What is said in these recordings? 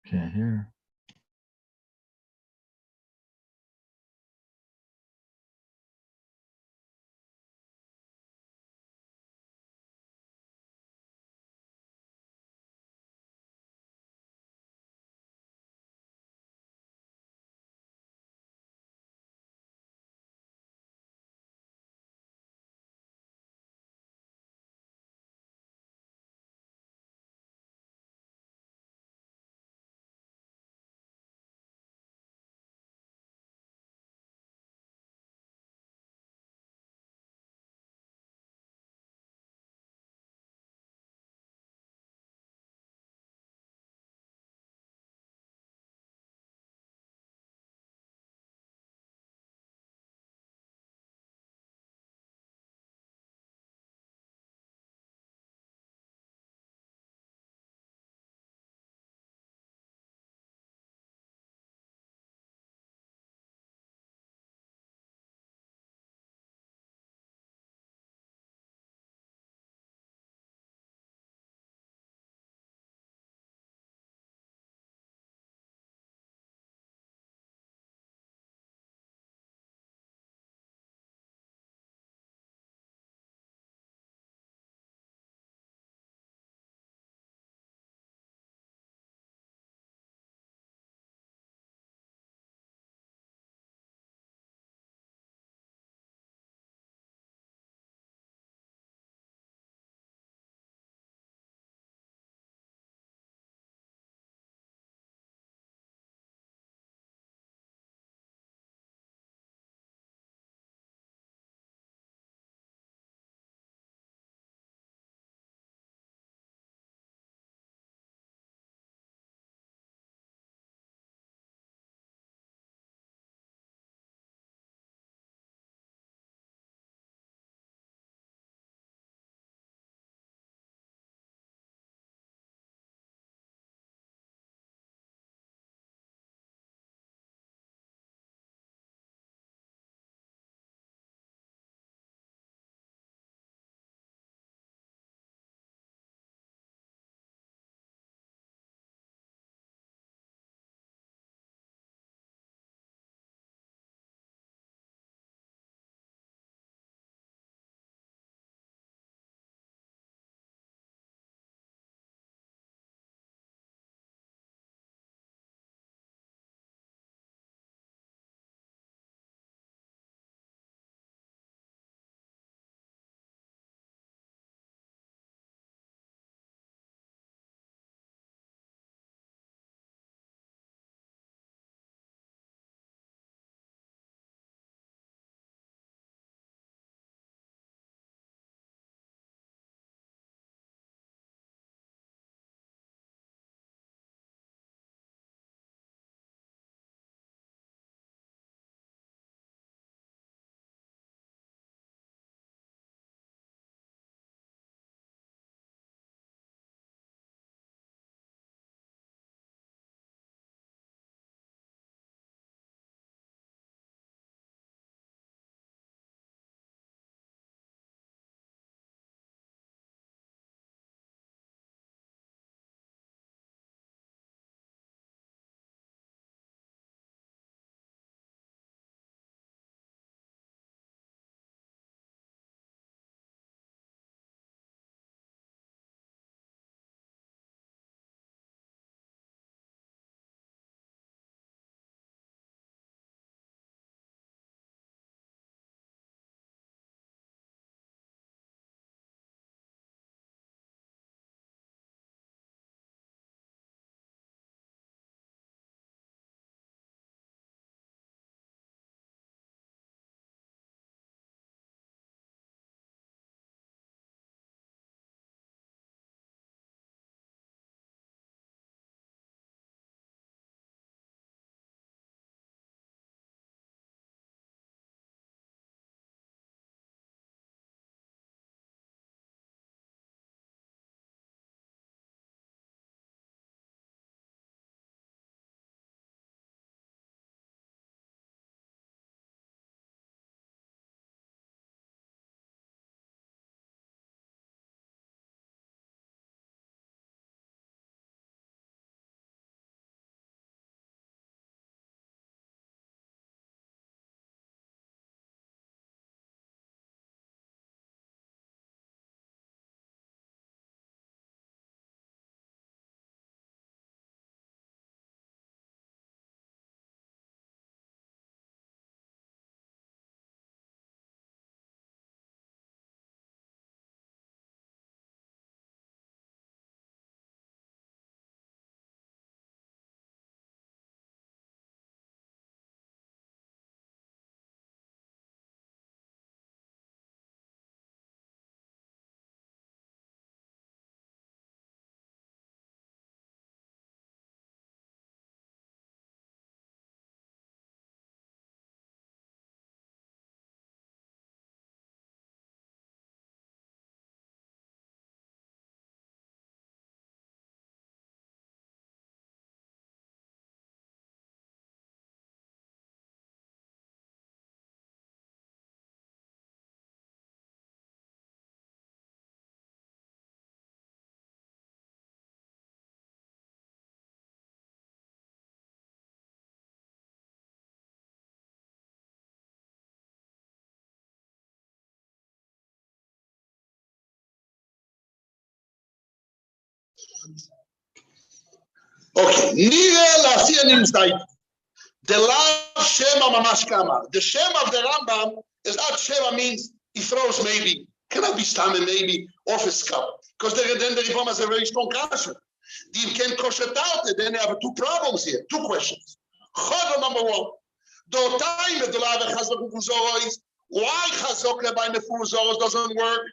Can't hear. Okay. Nire la'asiyah nimzait. The lav Shema mamash kama. The Shema of the Rambam is not Shema means he throws maybe. Cannot be stammen maybe off his cup. Because then the Rambam has a very strong kasha. You can kosher out it. Then they have two problems here. Two questions. Chada number one. The time that the lav chazok mefuzorois. Why chazok by mefuzorois doesn't work?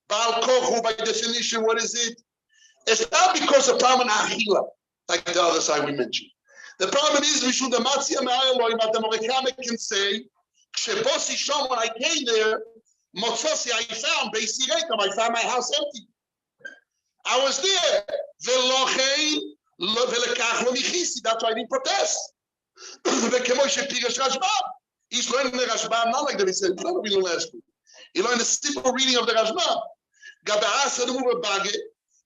Baal kochu by definition, what is it? It's not because the problem in achila, like the other side we mentioned. The problem is we should the matzia me'ayaloim that the Morikame can say, Shebosi Shom, when I came there, Motzosi, I found Beisi Reitam, I found my house empty. I was there. Velochein velekach lo michisi. That's why I didn't protest. Vekemoshe Pigash Rashbam. He's learning the Rashbam, not like they said. We learned last week. He learned a simple reading of the Rashbam. Gabaa said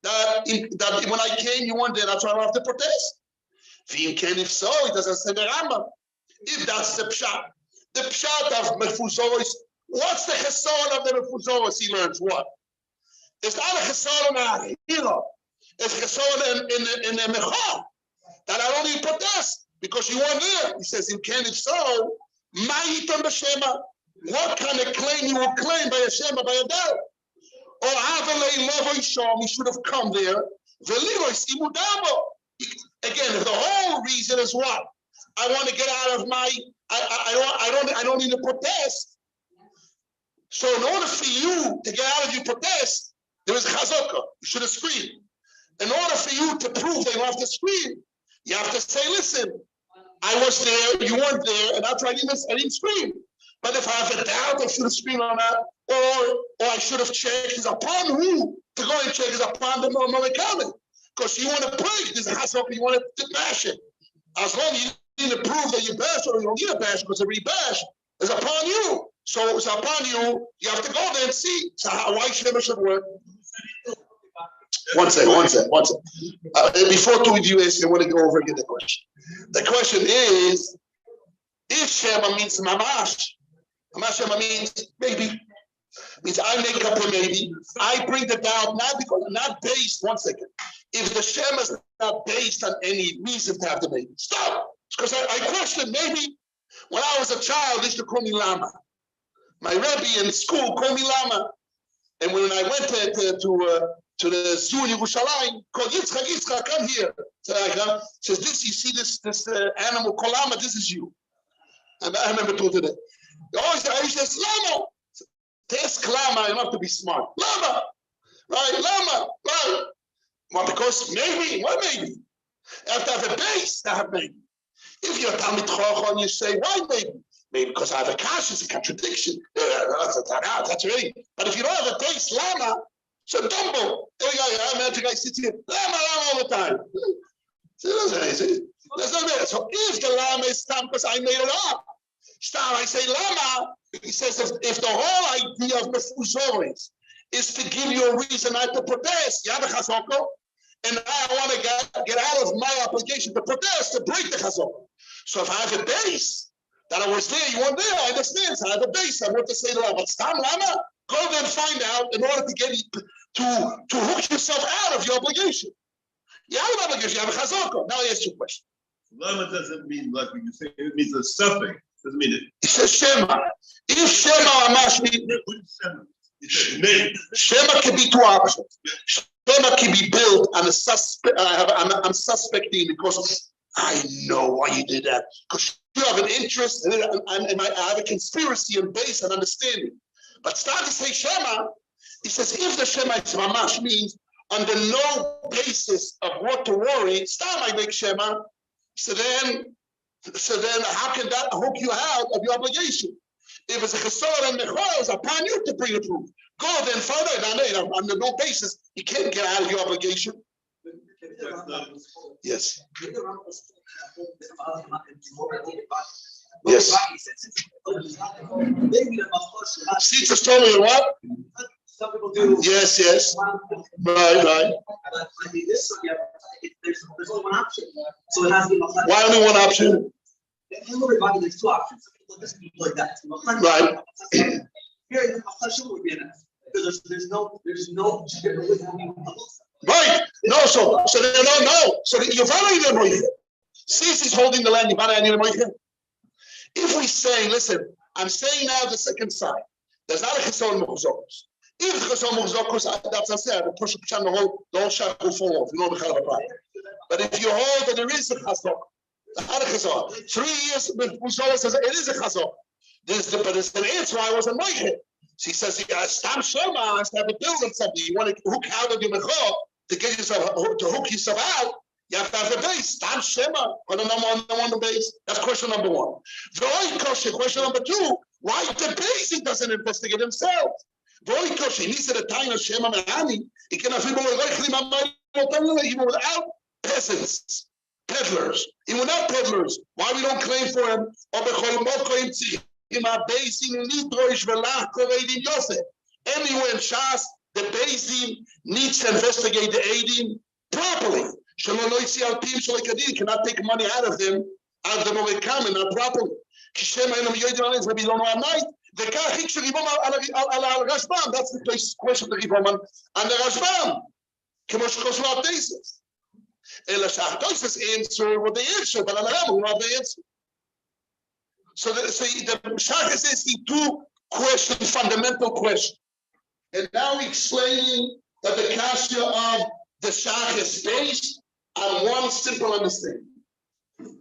that when I came, you weren't there. That's why I don't have to protest. If so, it doesn't say the Rambam. If that's the pshat of Mefuzoros, what's the chesaron of the Mefuzoros? He learns what? It's not a chesaron in Ahira. It's chesaron in the Mechah. That I don't even protest because you weren't there. He says, if so, Ma'itam b'Shema. What kind of claim you will claim by a Shema, by a doubt? Or Avalei Lovoi Shom, he should have come there. Veliroi Simudamo. Again, if the whole reason is what? I want to get out of my, I don't need to protest. So in order for you to get out of your protest, there is a chazokah. You should have screamed. In order for you to prove that you have to scream, you have to say, listen, I was there, you weren't there, and that's why I didn't scream. But if I have a doubt, I should have screamed on that, or I should have checked. It's upon who to go and check is upon the Morikame. Because you want to pray, there's a chazokah, you want to bash it. As long as you need to prove that you bash, or you don't need to bash because every bash is upon you. So it's upon you. You have to go there and see. So why Shema should work? One second. Before two of you ask, I want to go over again the question. The question is, if Shema means mamash, mamash Shema means maybe. Means I make up a maybe. I bring the doubt not based. One second. If the Shema is not based on any reason to have the maybe, stop. Because I question maybe when I was a child, they used to call me Lama. My Rebbe in school called me Lama, and when I went to the zoo in Yerushalayim, called Yitzchak, come here. So I come. Says this. You see this animal called Lama. This is you. And I remember talking to them. I used to say Lama. Test Lama, you don't have to be smart. Lama, right? Lama, right? Well, because maybe, what maybe? You have to have a base to have maybe. If you're a Talmid Chacham, you say, why maybe? Maybe because I have a kash, it's a contradiction. That's right. But if you don't have a base, Lama, so Dumbo. The guy sits here, Lama all the time. That's not it. So if the Lama is Stam, because I made it up, Stam, I say Lama. He says if the whole idea of Mefuzoros is to give you a reason not to protest, you have a chazokah, and I want to get out of my obligation to protest, to break the chazokah. So if I have a base, that I was there, you weren't there, I understand. So I have a base, I want to say to Lama, but Stam Lama, go there and find out in order to get you to hook yourself out of your obligation. You have an obligation, you have a chazokah. Now I ask you a question. Lama doesn't mean like when you say it means a suffix. Doesn't mean it. It says Shema. If Shema Amash means Shema can be two options. Shema can be built on a suspect. I'm suspecting because I know why you did that. Because you have an interest and I have a conspiracy and base and understanding. But start to say Shema. He says if the Shema is Mamash means under no basis of what to worry, start I make Shema. So then how can that hook you out of your obligation? If it's a chesed and mechor, it's upon you to bring the proof. Go then further. Under no basis, you can't get out of your obligation. Yes. Yes. See, it's a story of what? Some people do. Yes. Right. There's only one option. So it has to be. Why only one option? Everybody, there's two options. Some people like this, people like that. Right. Here, the would be enough because there's no. Right? No, so they don't know. So Yavana ain't a moiche. Since he's holding the land, Yavana ain't a moiche. If we say, listen, I'm saying now the second side. There's not a chesed mechuzokos. If chesed mechuzokos, that's I said, the push up the whole shot will fall off. You know the chalabai. But if you hold that there is a chazok, not a chazok. 3 years mechuzokos says it is a chazok. But there's an answer. I wasn't moiche. She says, "Stam shema has to have a build on something. You want to hook out of your mechor to get yourself to hook yourself out. You have to have a base. Stam shema on the base. That's question number one. Question number two: why the basing doesn't investigate himself? He needs to time of shema me'ani. He can have even without peasants, peddlers, even without peddlers. Why we don't claim for him? Anywhere in Shas, the Beis needs to investigate the Eidim properly. Cannot take money out of them, out of the Morekam, not properly. That's the place question of the Ribboman and the Rashbam. Answer what they answer, but I'm not the answer. So the Shach is asking two questions, fundamental questions. And now explaining that the kasha of the Shach is based on one simple understanding.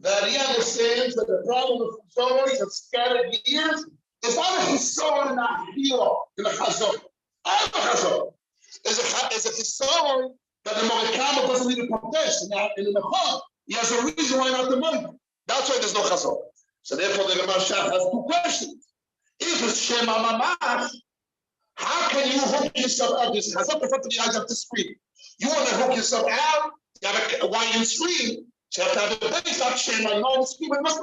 That he understands that the problem of stories of scattered years is not a chisaron in a hilo, in a chazon. I have a chazon. It's a chisaron that the Morekama doesn't even protest. In the Mechor, he has a reason why not the money. That's why there's no chazon. So therefore, the Ramashach has two questions. If it's Shema Mamash, how can you hook yourself out? This has up in front of the eyes of the screen. You want to hook yourself out? You have a wire screen. So you have to have the base not Shema. No, the screen must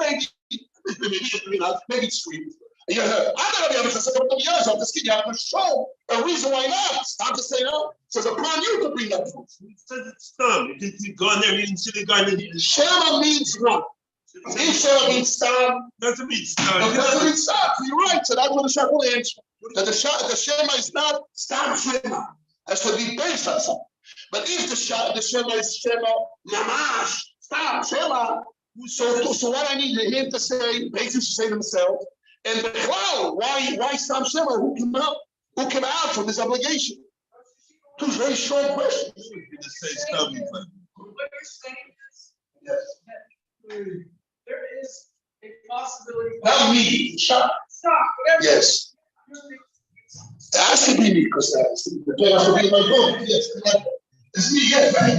maybe screen. I gotta be able to set up the eyes of the screen. You have to show a reason why not. Stop to say no. So it's upon you to bring that proof. It says it's dumb. You go in there, you didn't see the guy. Shema means what? Shema means stam. Doesn't mean stam. It doesn't mean stam. You're right. So that's what the Shach will answer. That the Shema is not stam Shema. Has to be based on something. But if the Shema is Shema Mamash, stam Shema, so what I need him to say, basically to say themselves, and the cloud, why stam Shema? Who came out from this obligation? Two very short questions. You just say stam. What you're saying is, yes. There is a possibility. Not me, Shach. Stop, whatever. Yes. It has to be me because it has to be my book. Yes, it's me, yes, right?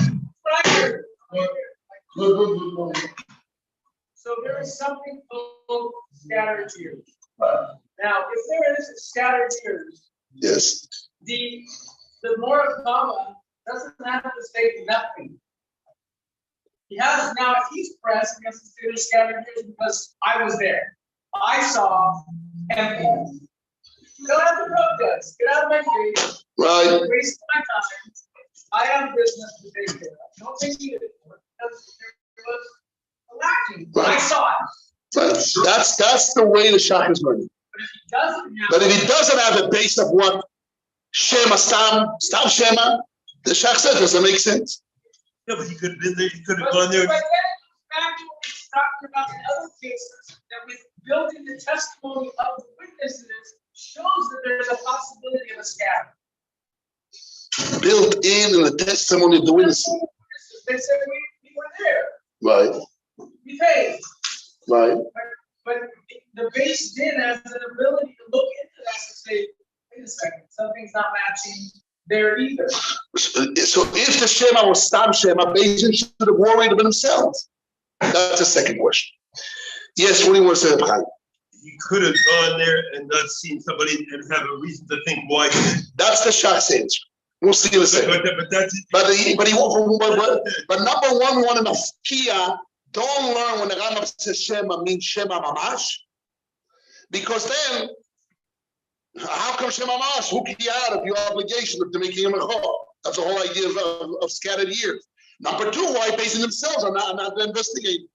Good. So there is something called scattered years. Right. Now, if there is scattered years, Yes. the Morakama doesn't have to say nothing. He has now, if he's pressed, he has to say there's scattered years because I was there. I saw empty. Get out of the protest. Get out of my face. Right. Waste my time. I have business to take care of. Don't take me anymore because there was a lacking. Right. I saw it. Right. That's the way the Shach is running. But if he doesn't have a base of what Shema Stam Shema, the Shach says doesn't make sense. Yeah, but he could have been there. He could have gone there. But then back to what we talked about in other cases, that with building the testimony of the witnesses shows that there's a possibility of a scatter. Built in the testimony of the witnesses. They said we were there. Right. We paid. Right. But the base did has an ability to look into that and say, wait a second, something's not matching there either. So if the Shema was Stam Shema, Beijing should have worried about themselves. That's the second question. Yes, what do you want to say, Chaim? He could have gone there and not seen somebody and have a reason to think why. That's the Shach's answer. We'll see the same. But that's it. But number one, we want to know Kia. Don't learn when the Rambam says Shema means Shema Mamash, because then how come Shema Mamash? Who can get out of your obligation of making him a chor? That's the whole idea of scattered years. Number two, why basing themselves on not investigating?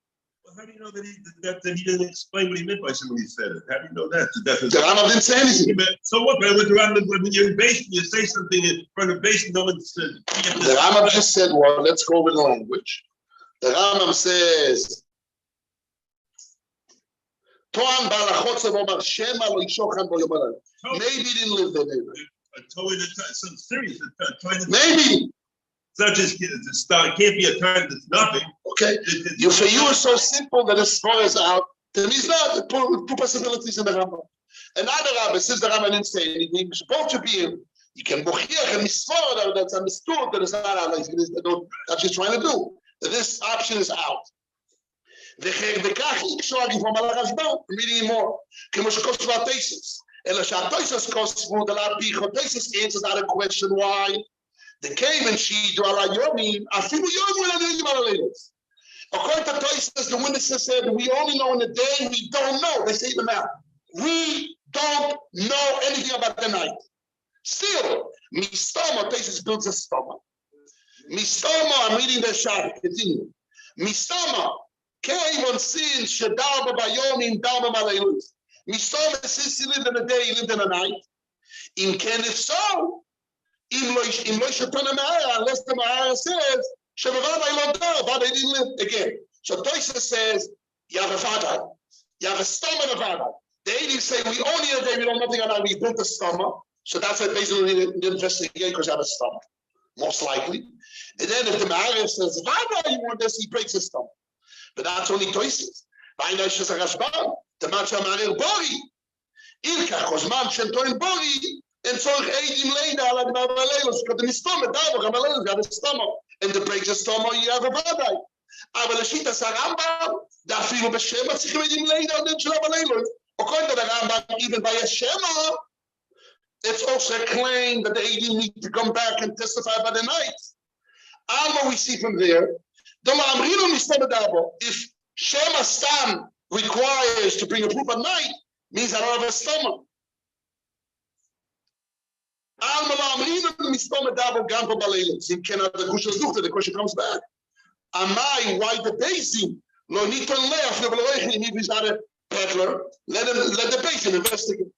How do you know that he didn't explain what he meant by something he said it? How do you know that? The Rambam didn't say anything. So what? But when you're in base, you say something in front of base, no one says. The Rambam just said, well, let's go with the language. The Rambam says, maybe he didn't live there. Some serious. Maybe. It's not just it's a start. It can't be a time that's nothing. Okay. For you, it's so simple that as far as out, then he's not. The two possibilities in the Rambam. Another Rambam, since the Rambam didn't say anything, supposed to be him. You can bochiach and misfor that's understood that it's not out like that's what he's trying to do. That this option is out. I'm reading more. Answers that a question why. The came and she do ala yomim. According to Tosis, the witnesses said we only know in the day. We don't know. They say the math. We don't know anything about the night. Still, mistama. Tosis builds a stoma. Mistama. I'm reading the Shari. Continue. Mistama. Came on sin. Shadaba bayomim dama maleilut. Mistama. Since he lived in the day, he lived in the night. In Ken, if so. Unless the Mahara says, they didn't live again. So Toisa says, you have a father, you have a stomach of father. The 80s say, we only have a day, we don't know nothing about it, we built a stomach. So that's what basically the investigate because you have a stomach, most likely. And then if the Mahara says, Vada, you want this, he breaks his stomach. But that's only Toises. The Macha Marir Bori. Ilka, Kozman, Shentoin Bori. And so Eidim Leda ala the Mavalelos, because the stomach, you have a stomach, and to break the stomach, you have a vadai. Aber the Shita Saramba, the Afilu Beshema, Sikhim Leda, and then Shalabalelos. According to the Rambam, even by a Shema, it's also a claim that the Eidim need to come back and testify by the night. Alma we see from there, if Shema Stam requires to bring a proof at night, means I don't have a stomach. The question comes back. Why the basin? If he's not a peddler, let the basin investigate.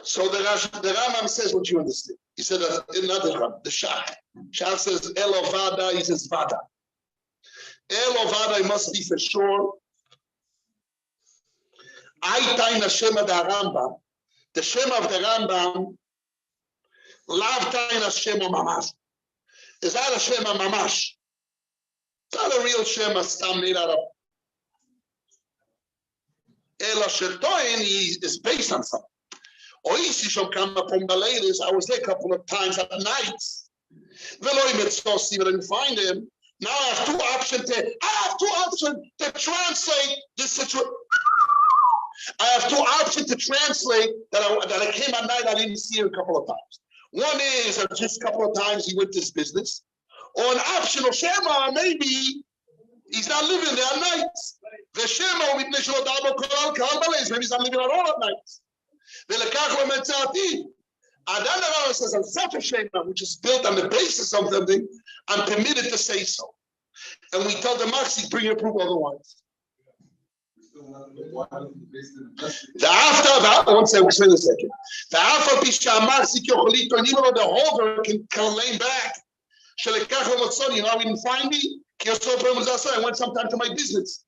So the Rambam says what you understand. He said another Rambam, the Shach. Shach says Elovada, he says Vada. Elovada must be for sure. I the Shema the Rambam. The Shema of the Rambam. Lav Taina Shema Mamash. Is that a Shema Mamash? It's not a real Shema Stam made out of. Ela Shetoin is based on something. Oisi Shom Kama Pombaleiris, I was there a couple of times at night. Veloy Mitzvah, see if I can find him. Now I have two options to translate this situation. I have two options to translate that I came at night, I didn't see him a couple of times. One is just a couple of times he went to his business. Or an optional Shema, maybe he's not living there at night. The Shema, maybe he's not living at all at night. Adan says, on such a Shema, which is built on the basis of something, I'm permitted to say so. And we tell the Maxi, bring your proof otherwise. The after that, one second, wait a second. The after Pishamarsi Kyocholito, and even though the holder can lay back, you know, I didn't find me. I went sometime to my business.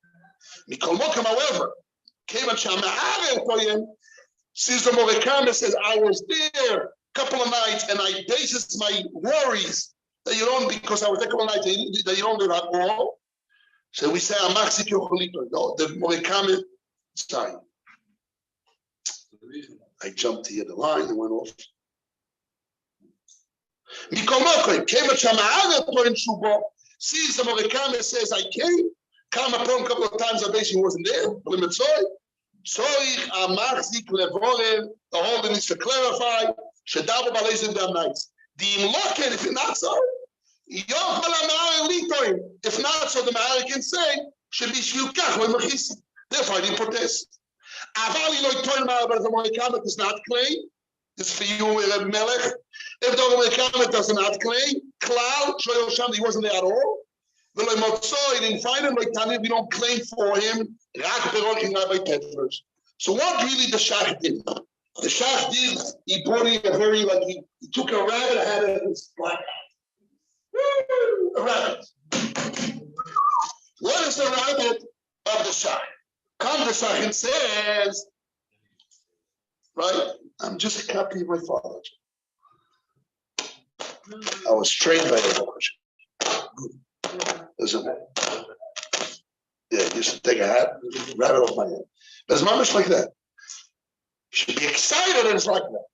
However, Caesar Morekame says, I was there a couple of nights and I basis my worries that you don't, because I was there a couple of nights, that you don't live at all. So we say, Amaxi Kyocholito. No, the Morekame, sorry. I jumped to the line and went off. Caesar Morekame says, I came. Come upon a couple of times, I basically wasn't there. The holder needs to clarify. If not so, if not so, the Mahara can say, therefore I didn't protest. If the does not claim, it's for you, Melech. If the Morekame does not claim, Klal, he wasn't there at all. He didn't find him like Tanya, we don't claim for him. So what really the Shach did? The Shach did, he brought in a very, like, he took a rabbit, had his black a rabbit. What is the rabbit of the Shach? Come the Shach and says, right? I'm just a copy of my father. I was trained by the Lord. Isn't it? Yeah, you should take a hat, wrap it off my head. But it's not much like that. You should be excited and it's like that.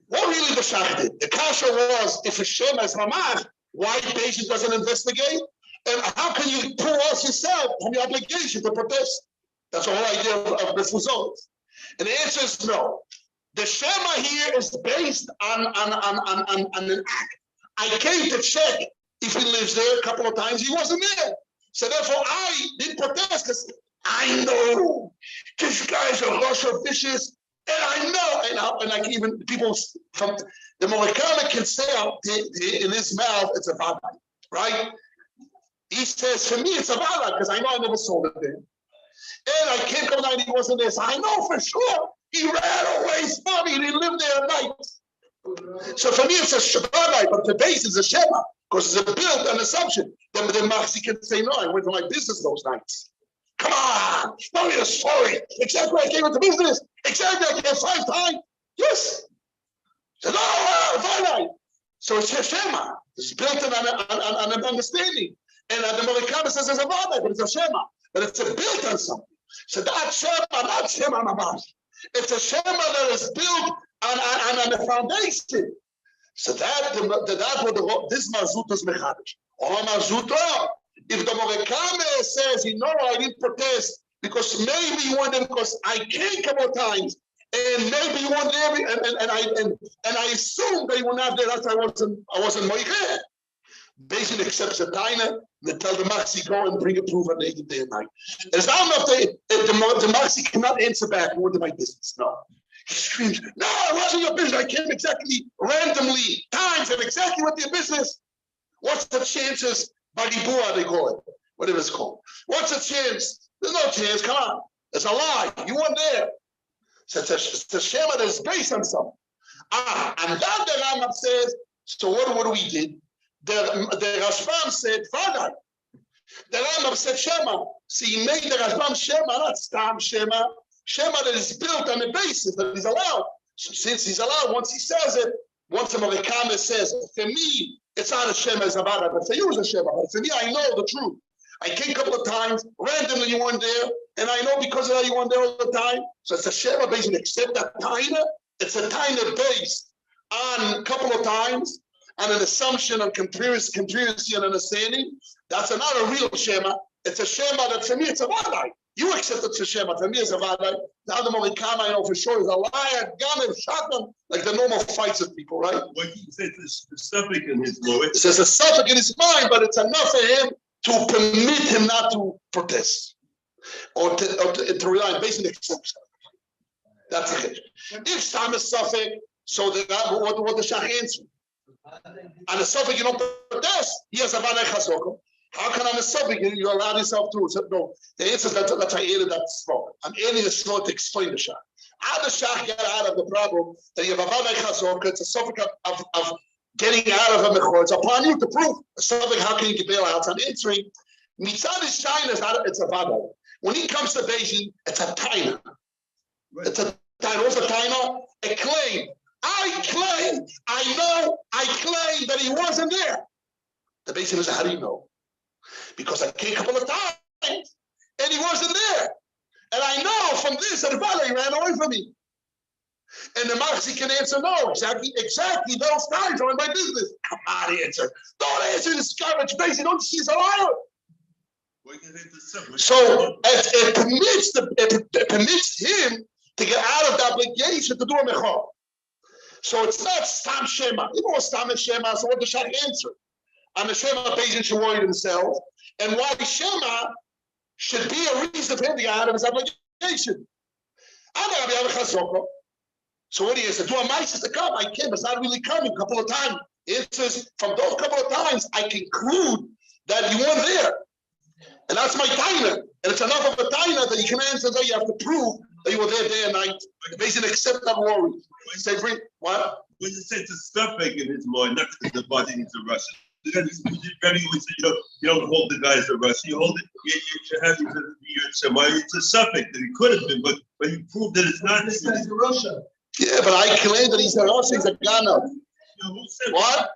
What really the Shach did? The kasha was, if a Shem is Ramach, why patient doesn't investigate? And how can you pull off yourself from your obligation to protest? That's the whole idea of Mefuzot. And the answer is no. The Shema here is based on an act. I came to check if he lives there a couple of times. He wasn't there. So therefore, I didn't protest because I know this guy's a Russia vicious, and I know, and like even people from the Morakama can say out in his mouth, it's a Vaday, right? He says, for me, it's a Vaday because I know I never sold it there. And I can't come down, he wasn't there. So I know for sure he ran away from me, he didn't live there at night. So for me, it's a Shabbat, but the base is a Shema, because it's a build, an assumption. Then the Maxi can say, no, I went to my business those nights. Come on, tell me the story. Exactly, I came into business. Exactly, I came 5 times. Yes. So no, Vaday. So it's a Shema. It's built on an understanding. And the Morakama says it's a Vaday, but it's a Shema. But it's a built on something. So that Shema, not Shema Mamash. It's a Shema that is built on a foundation. So that's what this Mazuta is Mechadish. Or Mazuta, if the Morakame says, you know, I didn't protest because maybe you weren't there because I came a couple of times, and maybe you weren't there, and I assumed that you were not there. That's why I wasn't Moikeh. Basically accepts a taina, they tell the Maxi go and bring a proof on the day and night. It's not enough the Maxi cannot answer back, what did my business? No. He screams, no, it wasn't your business. I came exactly randomly, times, and exactly what your business. What's the chances? Bagibua, they call it. Whatever it's called. What's the chance? There's no chance, come on. It's a lie. You weren't there. So it's a Shema that is based on something. And then the Rambam says, so what do we did? The Rashbam said, Vaday. The Rambam said Shema. So he made the Rashbam Shema, not Stam Shema. Shema that is built on the basis that he's allowed. So since he's allowed, once he says it, once the Morakame says, for me, it's not a Shema, it's a Vaday, but for you it's a Shema. But for me, I know the truth. I came a couple of times, randomly you weren't there, and I know because of that you weren't there all the time. So it's a Shema based on except that taina. It's a taina based on a couple of times, and an assumption of conspiracy and understanding. That's not a real Shema. It's a Shema that for me it's a Vaday. You accept it's a Shema. For me it's a Vaday. Now the Morakama I know for sure is a liar, gun, shotgun, like the normal fights of people, right? What he says is the suffix in his mind. It says a suffix in his mind, but it's enough for him to permit him not to protest or to rely on basic exception. That's it. If Sam is suffix, so what the Shach answer? On a suffix you don't protest, he has a Vaday Chazoko. How can on a suffix you allow yourself to? So, no, the answer is that's I added that slow. I'm adding the slow to explain the Shach. How the Shach get out of the problem that you have a Vaday Chazoko, it's a suffix of getting out of a mechor. It's upon you to prove something. How can you get bail out? I'm answering. Mitzad is shine is not. It's a Vaday. When he comes to Beijing, it's a taina. It's a taina. What's a taina? A claim. I claim. I know. I claim that he wasn't there. The Beijing is how do you know? Because I came a couple of times and he wasn't there, and I know from this that Vaday ran away from me. And the Maxi can answer no, exactly those times are in my business. Come on, answer. Don't answer this garbage base. Don't see he's a liar. So it permits him to get out of the obligation to do a mechor. So it's not Stam Shema. It was Stam Shema, so what the Shach answer? And the Shema patient should worry themselves. And why Shema should be a reason for him to get out of his obligation. I'm going to be able to chazoko. So what do you say? Do a mice to come? I came. It's not really coming. A couple of times. It says from those couple of times, I conclude that you weren't there. And that's my taina. And it's enough of a taina that you can answer that you have to prove that you were there day and night. Based on accept that worry. Say, what? When you say it's a suffix in his mind, not that the body needs a Russian. Rabbi always said, you don't hold the guy as a Russian. You hold it, you have it's a suffix that he could have been, but when you prove that it's not, This guy's a Russian. Yeah, but I claim that he's a Russian, he's a Ghana. What?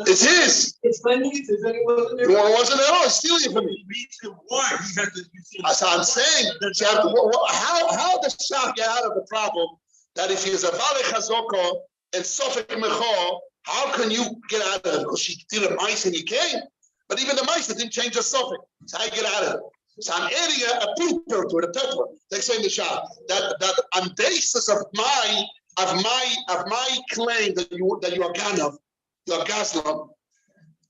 It's his. It's Lenny's. Well, it wasn't at all. It's stealing from me. Why? As I'm saying, how does Shach get out of the problem that if he's a Vale Chazoko and Sofik Mecho, how can you get out of it? Because she did a mice and you came. But even the mice didn't change the Sofik. So how you get out of it? So I'm adding a pepper to it, a pepper. They say in the Shach that on basis of my claim that you are Ganav, you are Gazlam,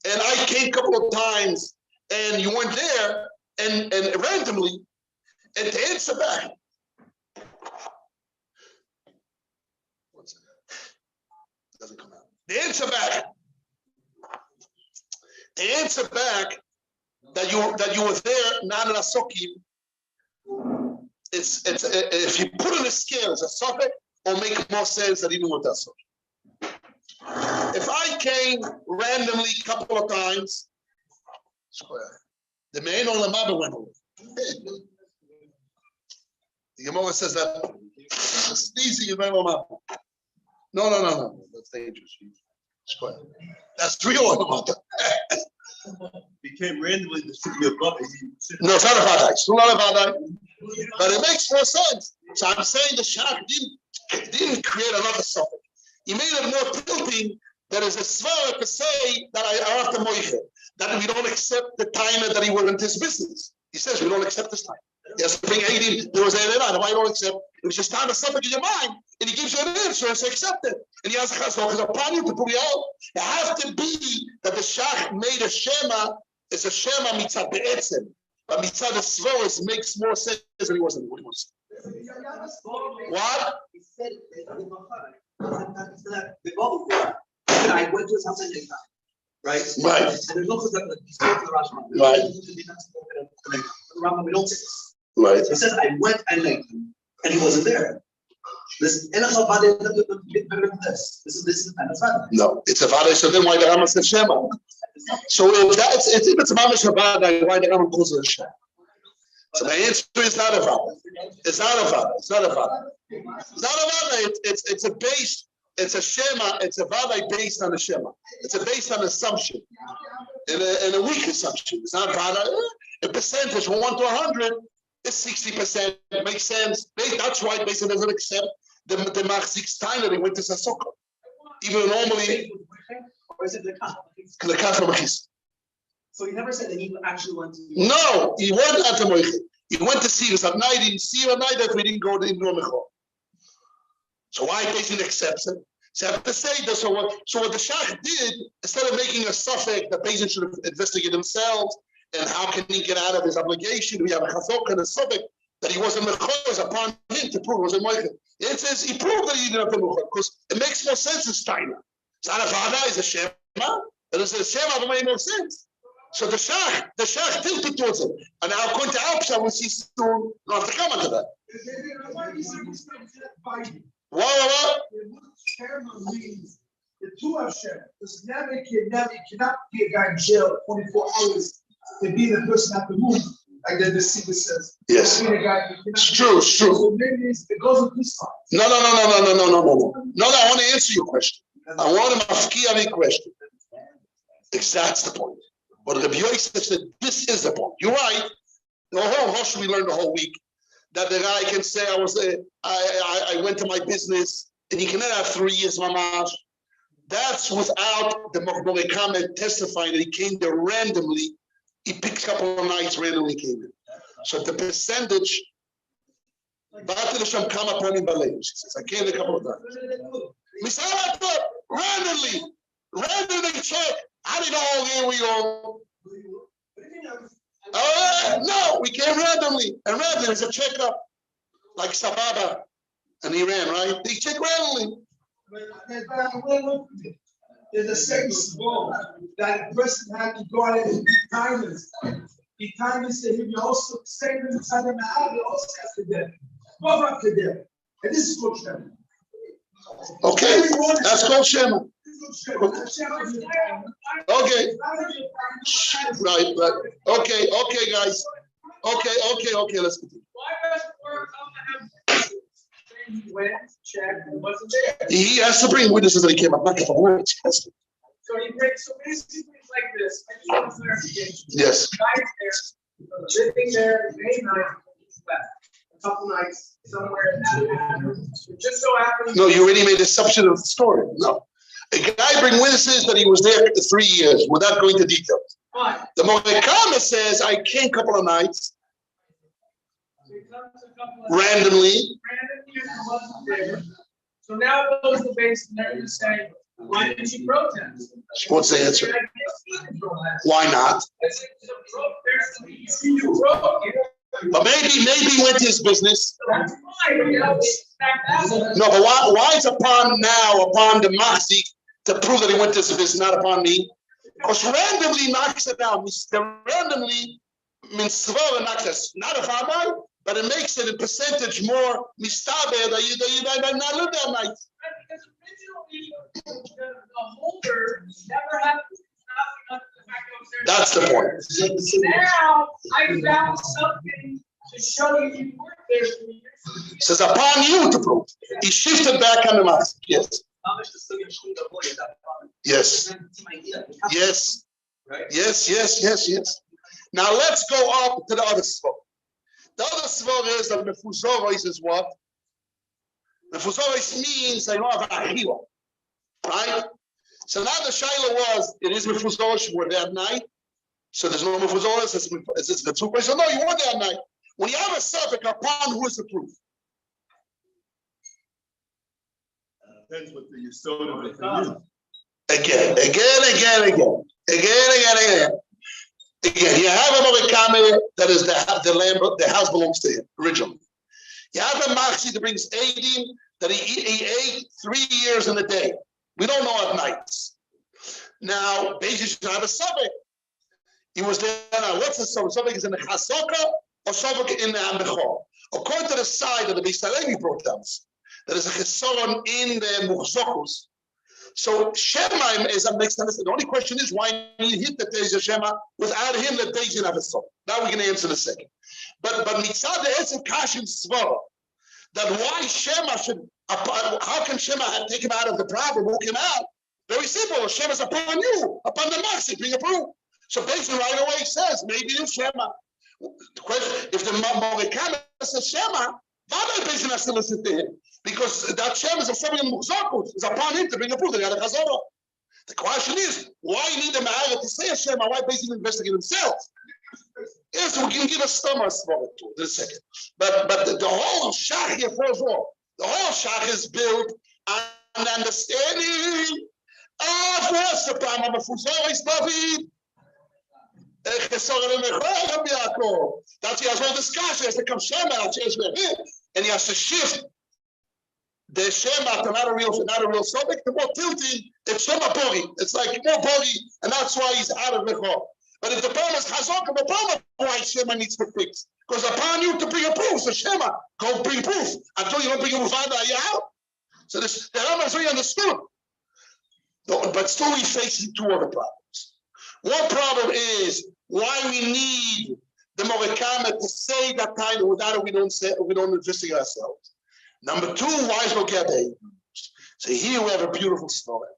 and I came a couple of times and you weren't there, and randomly, and to answer back. Doesn't come out. The answer back that you were there, not in a sokim. It's if you put in a scale, it's a socket, or make more sense that even with that socket. If I came randomly a couple of times, the main on the mother went away. The Gemara says that sneezing is very normal. No. That's dangerous. That's real on the mother. He came randomly to see your body. No, it's not a vadai. It's not a vadai. But it makes more sense. So I'm saying the Shach didn't create another suffix. He made it more tilting. There is a svara to say that I have to moiche, that we don't accept the time that he was in this business. He says we don't accept this time. He has to bring 80. There was 89. Why don't accept? It was just time a suffix in your mind, and he gives you an answer and say accept it. And he has a chazok as a plan to prove you out. It has to be that the Shach made a shema. It's a shema mitzad be'etzem, but mitzad the svoris makes more sense than he wasn't. What he was. What? He said I went to his house and did that. Right? Right. And there's also that he spoke to the Rashba. Right. The Rambam, we don't say this. Right. He says I went and met him, and he wasn't there. This is the kind of Vada. No, it's a Vada. So then why the Rambam says Shema? So if it's a Mamash Vada, why the Rambam calls it a Shema? So the answer is not a Vada. It's not a Vada. It's not a Vada. It's not a Vada. It's a base. It's a Shema. It's a Vada based on a Shema. It's a based on assumption. In a weak assumption. It's not Vada. A percentage from 1 to 100 is 60%. It makes sense. That's why Beis doesn't accept the Machzik time that he went to Sasoko. Even normally. Or is it the Machis. So he never said that he actually went to. No, he went at the Moiche. He went to see us at night. He didn't see him at night that we didn't go to the Mechor. So why Beis accepts it? So I have to say that. So what the Shach did, instead of making a suffix, the Beis should have investigated themselves. And how can he get out of his obligation? We have a chazok and a suffix that he wasn't mechor upon him to prove it wasn't moiche. It says he proved that he didn't have to mechor because it makes more sense in Steiner. It's not a vada, it's a shema. But it's a shema that made no sense. So the Shach tilted towards it. And now according to Alpsha, we'll see soon. Don't have to comment to that. What? The two Hashem, because never cannot be a guy in jail 24 hours to be the person at the move, like the Siva says. Yes. It's true. So maybe it goes with this side. No. I want to answer your question. I want to mafki on your question. That's the point. But Rabbi Yosef said, this is the point. You're right. The whole Rosh we learned the whole week that the guy can say I went to my business and he cannot have 3 years mamash. That's without the Mokbore comment testifying that he came there randomly. He picked a couple of nights randomly came in. So the percentage, I came a couple of times. Randomly check. How did all here we go? No, we came randomly. And randomly is a checkup. Like Sababa and Iran, right? They check randomly. there's a certain small that a person had to go out and be kindness. Be kindness to him. You also say to the Tzaddik Ma'al, you also have to do. Both have to do. And this is called Shema. Okay, that's called Shema. Okay. Right. Okay, guys. Okay, let's continue. He has to bring witnesses that he came up. Not for words. So he brings, so basically it's like this. I just want clarification. Yes. Guys there, living there, day night, a couple nights somewhere in that. It just so happens. No, you already made assumption of the story. No. A guy bring witnesses that he was there for 3 years without going into details. Fine. The Morekama says, I came a couple of nights. So he comes a couple of Randomly. wasn't there. So now it goes to base and they're going to say, why didn't you protest? What's the answer? Why not? But maybe he went to his business. No, but why is upon the Mahzik to prove that he went to his business, not upon me? Because randomly knocks it down. Randomly means not a farmer, but it makes it in percentage more mistaber that you not live that night. Because originally, the holder never had nothing under the fact that That's the point. Now I found something to show you you weren't there 3 years. It says upon you to prove. He shifted back on the mask. Yes. Yes. Yes. Now let's go up to the other svor. The other svor is that mefuzoros is what? Mefuzoros means they don't have a achila, right? So now the shaila was, it is mefuzoros, you were there at night. So there's no mefuzoros, it's the two questions. No, you weren't there at night. When you have a subject, upon who is the proof? Depends what the Yisod of it is. Again. Again, you have a Morekame that is the land, the house belongs to him originally. You have a Machzi that brings 18 that he ate 3 years in a day. We don't know at nights. Now, basically, you have a Sabbath. He was there. Now, what's the Sabbath? Sabbath is in the Chasoka or Sabbath in the Amechor. According to the side that the Bisalevi brought down, there is a Chesoron in the Muchzokus. So Shema is a makes sense. The only question is why he hit the Teja Shema without him the Teja have a soul. Now we can answer in a second. But mitzad the Etzem Kashim Svara, that why Shema should, how can Shema take him out of the problem, walk him out? Very simple. Shema is upon you, upon the Machzik, being approved. So basically right away he says, maybe it's Shema. The question, if the Morekame says Shema, Vada basically has to listen to him. Because that Shem is a family in Mukhzakus. It's upon him to bring a proof that he had a Chazorah. The question is, why need a Ma'ara to say a Shem? Why basically investigate himself? Yes, we can give a stomach for it in a second. But the whole Shach here falls off. The whole Shach is built on understanding of what's the problem of Fuzoris David. That's he has all discussion. He has to come Shem out, and he has to shift the Shema to not a real subject, the more tilting, it's Shema Bori. It's like more Bori, and that's why he's out of Mechor. But if the problem is Chazok, the problem why Shema needs to fix. Because upon you to bring a proof, so Shema, go bring proof. Until you don't bring a proof, you're out. So this, the Rambam is very understood. But still we face two other problems. One problem is why we need the Morekame to say that time without it we don't investigate ourselves. Number two, why is no Gabe? So here we have a beautiful story.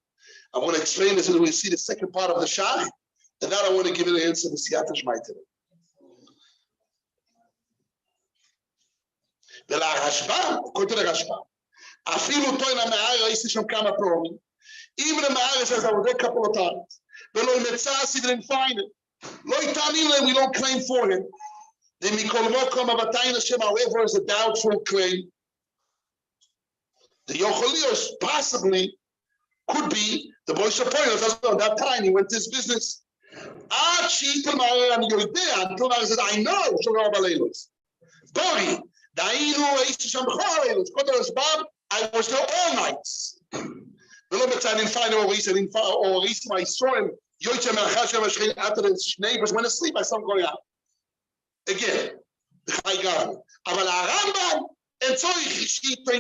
I want to explain this as we see the second part of the Shach, and then I want to give you the answer to Siyata Shmai today. According to the Rashbam, Afilu Toina Me'ara, I see some Kama Promi. Even the Me'ara says I was there a couple of times. But Lo Metzas, he didn't find it. Lo Itanile, we don't claim for him. Then Mikol Mokom Avatayna Shema, however, is a doubtful claim. The Yochelios possibly could be the boy Shapoyos. At that time, he went to his business. Until now, he said, I know. Dori, I was there all nights. Will mit seinen feinen Orisen in Orisen, I saw him. Yoitze Melchashem Ashrin after his neighbors went asleep. I saw him going out. Again, the Chai Garden. Aber Rambam and so he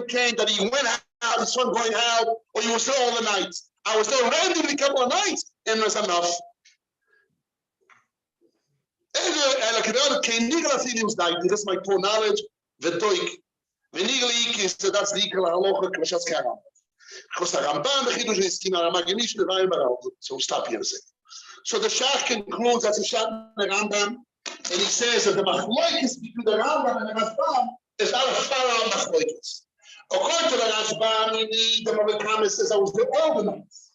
came that he went out, he saw him going out, or he was there all the night. I was there randomly a couple of nights, and it was enough. This is my poor knowledge. The doik. The nigli is that's the equal halacha k'mashas karam. Because the Ramban the chidush is kina ramaginish levayim barau. So stop here a second. So the Shach concludes that's a shot in the Rambam, and he says that the machloikis between the Rambam and the Rashbam is not a far machloikis. According to the Rashbam, the Murakami says I was there all the nights.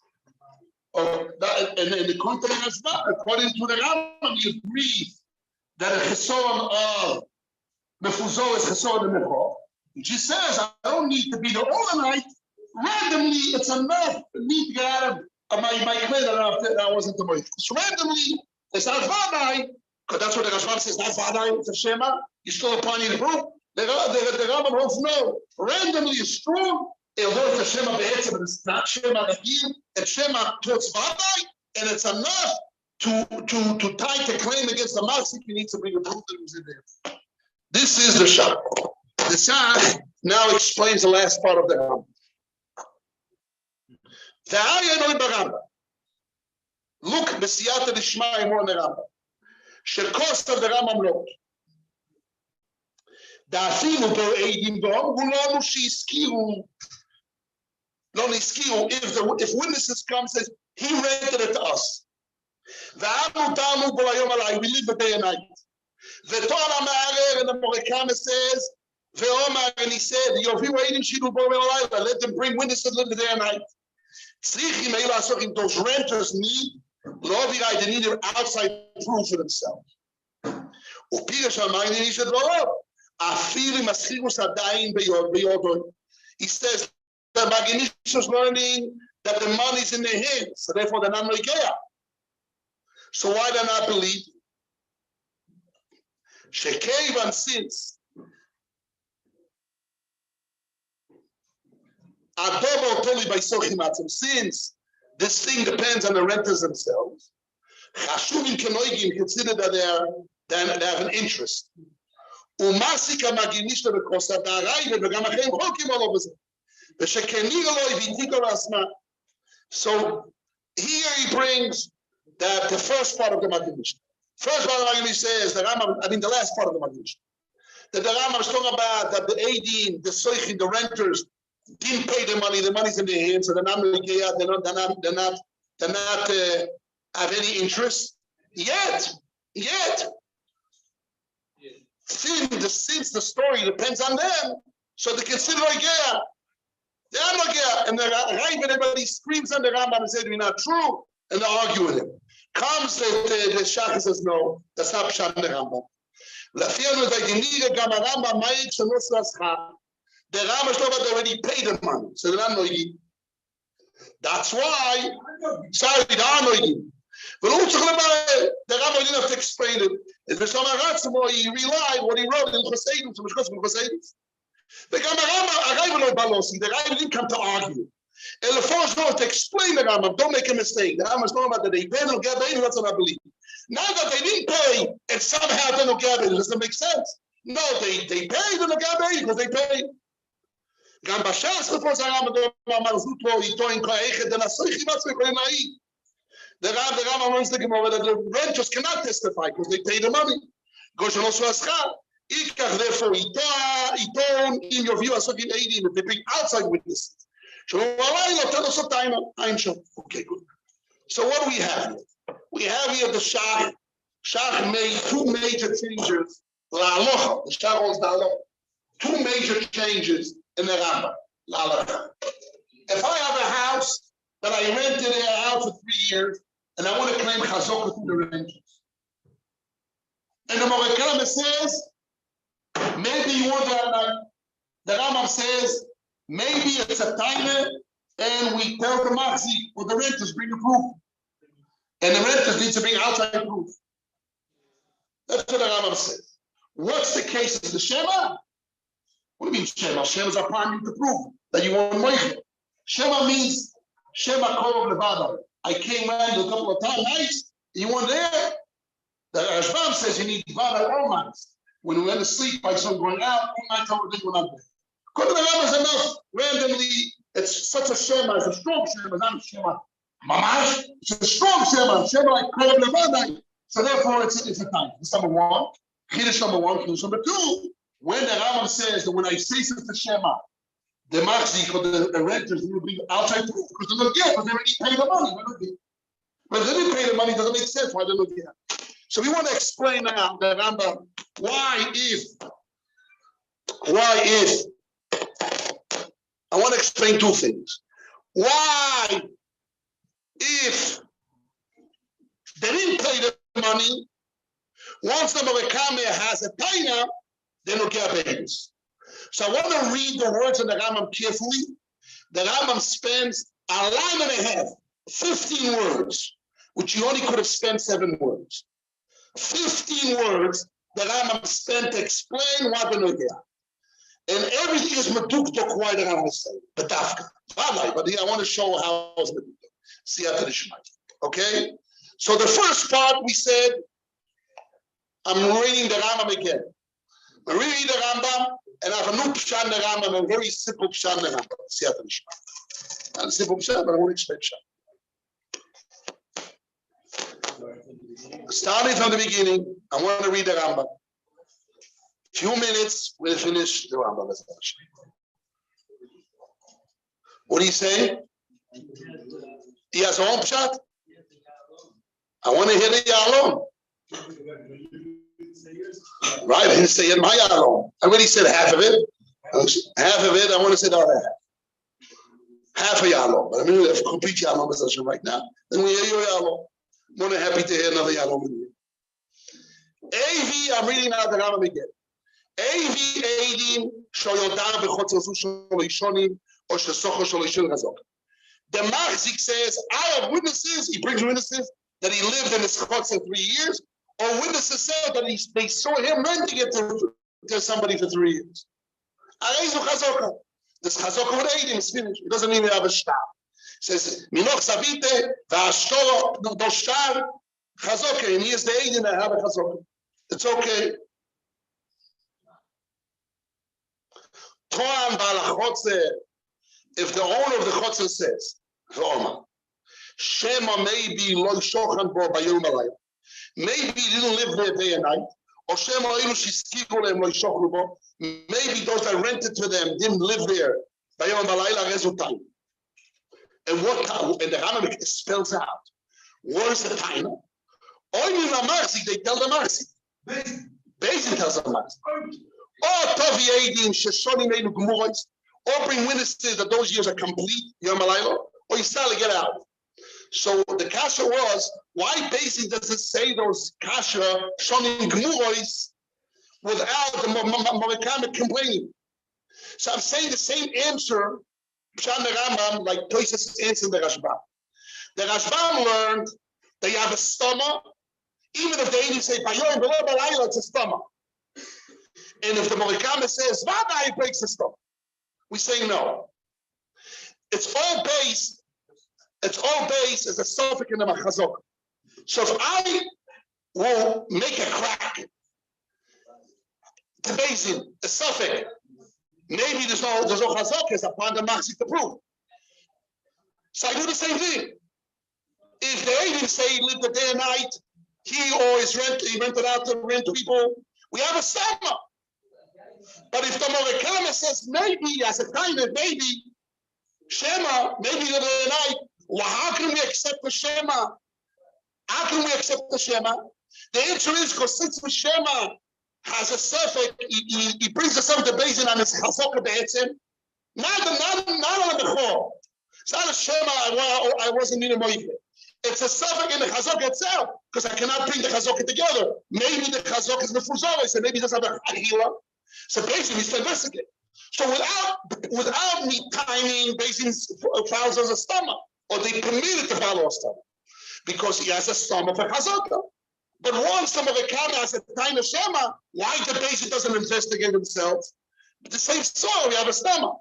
And according to the Rashbam, according to the Rambam, you agree that a cheson of mefuzor is cheson of mechor. She says I don't need to be there all the night. Randomly, it's enough for me to get out of my clay that I wasn't the most. So randomly, it's not Vadai, because that's what the Rashbam says, not Vadai, it's a Shema. You're still upon your group. The Rambam holds no. Randomly is strong, although it's a Shema Be'etzim, but it's not Shema Ragil, it's Shema towards Vadai, and it's enough to tie the claim against the Masik. You need to bring a proof that it was in there. This is the Shah. The Shah now explains the last part of the Rambam. Look, Mesiyata Lishma more in the Rambam. Shekost of the Rambam lot. Da'afilu bo eidim dom, ulonu she'iskiru. Lo niskiru, if witnesses come, says, he rented it to us. Ve'amu damu bo hayom alai, we live the day and night. Ve'tor ha'ma'arer, and the Murakami says, ve'omar, and he said, Yoviu eidim shidu bo hayom alai, let them bring witnesses live the day and night. Those renters need they need an outside proof for themselves. He says the Maginish is learning that the money's in their hands, so therefore they're not Noigea. So why do they not believe? Shekevan since since this thing depends on the renters themselves, consider that they have an interest. So here he brings that the first part of the Maginish. First part of the Maginish says the last part of the Maginish. That the Rambam is talking about that the Eidim, the Soichin, the renters, didn't pay the money's in their hands, so they're not have any interest yet. Since the story depends on them, so they consider Igea. They are not Igea, and the Rav, everybody screams on the Rambam and says it's not true, and they argue with him. Comes the Shach and says no, that's not Pshat in the Rambam. The Rambam already paid the money, so they're not noigim. That's why. Sorry, they are noigim. But also the Rambam didn't have to explain it. It's the Shama he relied what he wrote in Choseidus, so because from Choseidus. The Rambam didn't come to argue. And the first one to explain the Rambam, don't make a mistake. The Rambam is talking about that they paid no gabe, that's what I believe. Now that they didn't pay, and somehow they no gabe, doesn't make sense. No, they paid the no gabe because they paid. גם בש"ס לפרוס הרמב"ם אמר זוטו איתו עם כאחד דנסוי חיבץ יכולים להעיד. The Rambam wants the Gemara that the renters cannot testify because they pay the money. Goes on also as Ikach therefore iton in your view as in aiding if they bring outside witnesses. So okay, good. So what do we have here? We have here the Shach. Shach made two major changes. The Shach holds the halacha. Two major changes in the Rambam. If I have a house that I rented out for 3 years and I want to claim chazaka through the renters, and the Murakami says maybe you want that. The Rambam says maybe it's a timer, and we tell the Maxi or the renters bring a proof, and the renters need to bring outside proof. That's what the Rambam says. What's the case of the Shema? What do you mean Shema? Shema is upon you to prove that you want Moichel. Shema means Shema Korov Levada. I came around a couple of times, you weren't there. The Rashbam says you need Vada all nights. When we went to sleep, by some going out, all night time we went up there. Couldn't the Rambam is enough randomly. It's such a Shema, it's a strong Shema, it's not a Shema. Mamash, it's a strong Shema, Shema like Korov Levada. So therefore, it's a time. That's number one. Kiddush number one. Kiddush number two. When the Rambam says that when I say such a Shema, the Machzik or the renters will be outside proof because they're not here because they already paid the money. But if they didn't pay the money, it doesn't make sense why they're not here. So we want to explain now the Rambam why if I want to explain two things. Why if they didn't pay the money, once the Morekame has a taina, they don't get babies. So I want to read the words of the Rambam carefully. The Rambam spends a line and a half, 15 words, which you only could have spent 7 words. 15 words the Rambam spent to explain what the Nogea. And everything is medukdok why the Rambam is saying. But I want to show how it's medukdok. See after the Shema. Okay? So the first part we said, I'm reading the Rambam again. I'm reading the Rambam, and I have a new pshat in the Rambam, a very simple pshat in the Rambam. See after the Shema. Not a simple pshat, but I won't explain pshat. Starting from the beginning, I want to read the Rambam. Few minutes, we'll finish the Rambam. What do you say? He has a own pshat? I want to hear the Yalom. Right, I didn't say it, my Yalom. I already said half of it. Half of it, I want to say the other half. Half a Yalom. But I'm going to have a complete Yalom session right now. Then we hear your Yalom. More than happy to hear another Yalom in you. AV, I'm reading out the Rambam again. AV Eidim Shoyodam B'chotzer Zu Sholoishonim or Shesocho Sholoishon Razok. The Machzik says, I have witnesses, he brings witnesses that he lived in his chotzer 3 years, or witnesses say that they saw him renting it to somebody for 3 years. This Chazokah with Eidim is finished. It doesn't mean they have a shtar. It says, Minoch Savite, Vashoro, Doshar, Chazokah, and here's the Eidim that have a Chazokah. It's okay. If the owner of the chotzer says, Shema maybe lo shochan bo bayom alayim, maybe he didn't live there day and night, or Shema ilu shiskigu lehem lo shochan bo, maybe those that rented to them didn't live there bayom alayla rezutayim. And what time? And the Rambam spells out. What is the time? Only the Marsi, they tell the Marsi. Bezin tells the Marsi. Or bring witnesses that those years are complete, Yom Halayla, or you start to get out. So the kasha was, why basically does it say those kasha shonim gmurois without the Morekame complaining? So I'm saying the same answer, Pshat the Rambam, like Tosis answered the Rashbam. The Rashbam learned that you have a stomach, even if they didn't say Bayom below Balayla, it's a stomach. And if the Morekame says, Vada, he breaks the stomach. We say no. It's all based as a suffix in the Machazok. So if I will make a crack to Bezin, a suffix, maybe there's no Chazok is upon the Machzik to prove. So I do the same thing. If they even say he lived the day and night, he rented out to rent to people, we have a summer. But if the Morekame says maybe as a kind of maybe Shema, maybe the day and night, well, how can we accept the Shema? How can we accept the Shema? The answer is because since the Shema has a suffix, he brings the suffix to Bezin on his Chazokah Be'etzim, not on the Chor. It's not a Shema I wasn't in a Moive. It's a suffix in the Chazokah itself, because I cannot bring the Chazokah together. Maybe the Chazokah is Mefuzoros, and maybe it doesn't have a Achila. So basically, we investigate. So without me timing, basically follows as a stomach, or they permitted to follow a stomach, because he has a stomach for Chazakah. But once the Morekame has a time of Shema, why the basic doesn't investigate themselves? But the same story, we have a stomach.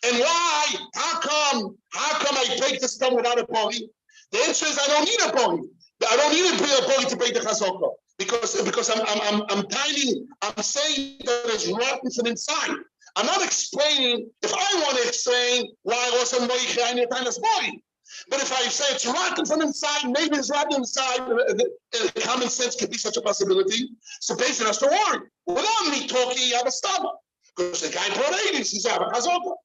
And why? How come I break the stone without a poli? The answer is I don't need a poli. I don't need a poli to break the chazaka because I'm saying that it's rotten from inside. I'm not explaining. If I want to explain why also moiche I need body, but if I say it's rotten from inside, maybe it's rotten inside. Common sense could be such a possibility. So patient has to worry. Without me talking, you have a stomach because the guy brought 80s. He's having chazaka.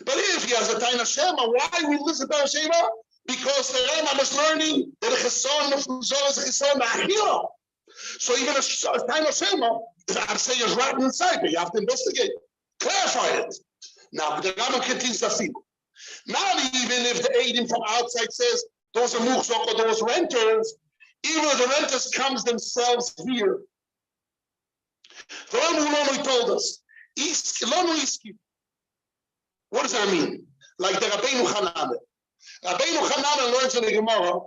But if he has a Taina Shema, why we listen to Shema? Because the Rambam is learning that a Cheson of Muzor is a Cheson Ma'achila. So even a Taina Shema, I'm saying is rotten inside, but you have to investigate, clarify it. Now, the Rambam continues to feel. Not even if the Eidim from outside says those are Muchzok or those renters, even if the renters comes themselves here. The Rambam told us, what does that mean? Like the Rabbeinu Hanane. Rabbeinu Hanane learns in the Gemara,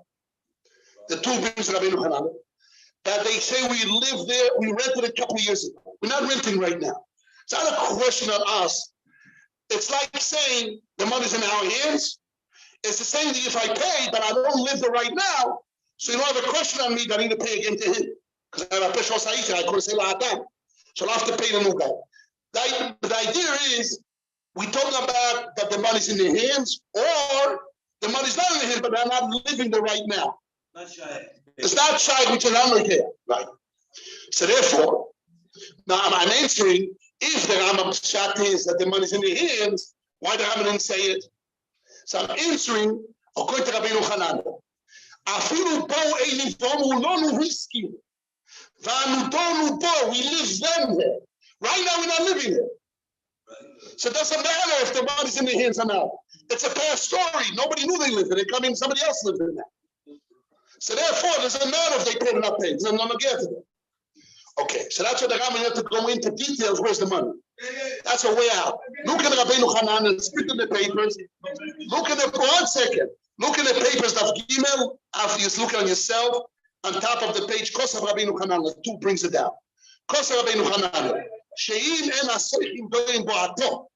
the two brings Rabbeinu Hanane, that they say we live there, we rented a couple of years ago. We're not renting right now. It's not a question on us. It's like saying the money's in our hands. It's the same thing if I pay, but I don't live there right now, so you don't have a question on me that I need to pay again to him. Because I have a Peshwa Sa'ita, I couldn't say La'adam. So I'll have to pay the new guy. The idea is, we talk about that the money's in their hands, or the money's not in their hands, but they're not living there right now. Not shy. It's not shy, which is unlike right? So therefore, now I'm answering, if the Rambam Pshat is that the money's in their hands, why the Rambam didn't say it? So I'm answering, according to Rabbeinu Hanan, Afilu bo einim tomu lonu risky. Vanu donu bo, we live them there. Right now we're not living there. So it doesn't matter if the money's in their hands or not. It's a past story. Nobody knew they lived in it. Come in, somebody else lived in that. So therefore, it doesn't matter if they paid or not paid. There's nothing to get to them. Okay, so that's what the Rambam have to go into details. Where's the money? That's a way out. Look at Rabbeinu Hanan and spit in the papers. Look at the 1 second. Look at the papers of Gimel. After you look on yourself, on top of the page, Kosa Rabbeinu Hanan. 2 brings it down. Kosa Rabbeinu Hanan. She'im en asoichim doim bo'ato.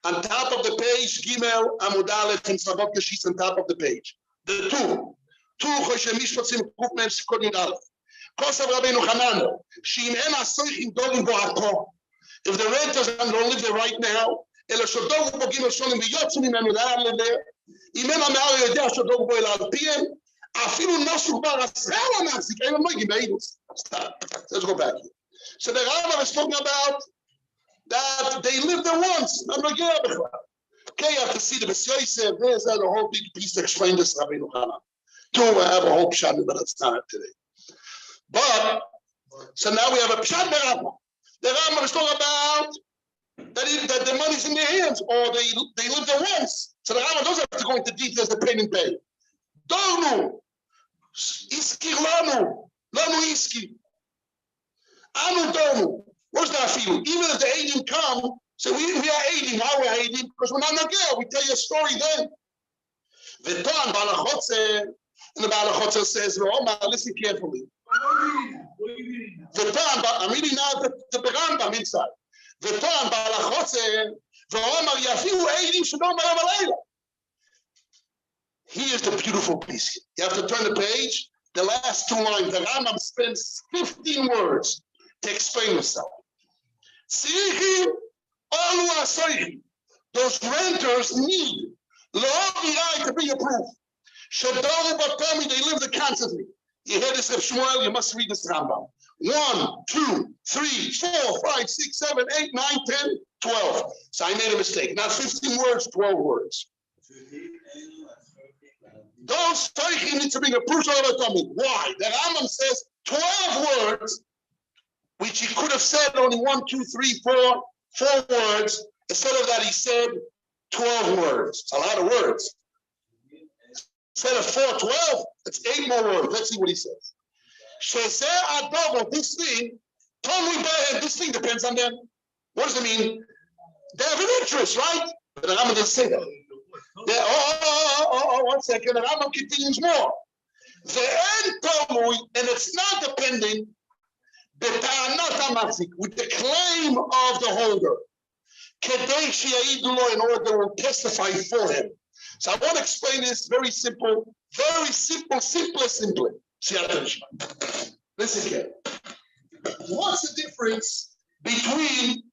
On top of the page, Gimel, Amud Aleph, and Savot Geshis on top of the page. The 2 Choshe Mishpatzim Kuf Mem Sikon Yud Aleph. Kosav Rabbeinu Hanan. She'im en asoichim doim bo'ato. If the renters don't live there right now, Ela Shodogu Bo Gimel Sholim V'yotzu Mimenu, they don't live there. Imen HaMe'ar Yodea Shodogu Bo Ela Al Piem. Afilu Noshu Bar Asel HaMachzik. Ein Noigim Be'edus. Stop. Let's go back here. So the Rambam is talking about that they lived there once. Okay, you have to see the B'Syoysev. There's a whole big piece to explain this, Rabbeinu Hanan. 2, I have a whole pshat, but it's not today. But, so now we have a pshat Rambam. The Rambam is talking about that the money's in their hands, or they lived there once. So the Rambam doesn't have to go into details, the pay and pay. Donu, iski lanu, iski. Anu Domu. What's that feeling? Even if the Eidim come, so we are Eidim. Why we're Eidim? Because we're not Nagel. We tell you a story then. V'ton Balachotze, and the Balachotze says, Roma, listen carefully. V'ton, I'm reading now the Rambam inside. V'ton Balachotze, Roma, Yafiu Eidim Shadom Barabalayla. Here's the beautiful piece. You have to turn the page. The last 2 lines. The Rambam spends 15 words to explain himself. Those renters need to be approved. Shadow Batami, they live there constantly. You hear this of Shmuel, you must read this Rambam. 1, 2, 3, 4, 5, 6, 7, 8, 9, 10, 12. So I made a mistake. Not 15 words, 12 words. Those Taichim need to bring a proof of Batami. Why? The Rambam says 12 words, which he could have said only 1, 2, 3, 4 words. Instead of that, he said 12 words. It's a lot of words. Instead of 4, 12, it's 8 more words. Let's see what he says. Sheseh adobo, this thing, this thing depends on them. What does it mean? They have an interest, right? But the Rambam doesn't say that. 1 second. The Rambam continues more. And it's not depending with the claim of the holder. in order they will testify for him. So I want to explain this very simple, simply. Listen here. What's the difference between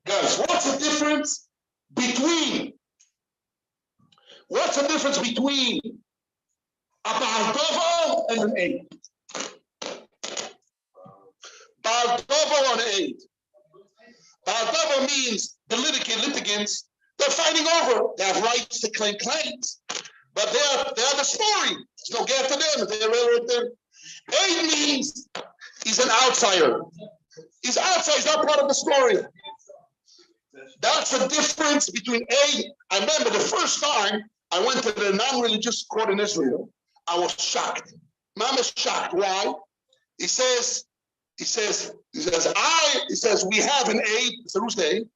guys? What's the difference between a Baal Dovo and an aid? Baal Dovo and an aid. Baal Dovo means the litigants. They're fighting over. They have rights to claim claims, but they are the story. There's no gap to them. They're right there. Aid means he's an outsider. He's outside. He's not part of the story. That's the difference between aid. I remember the first time I went to the non-religious court in Israel, I was shocked. Mom is shocked. Why? He says, we have an aid. So who's the aid?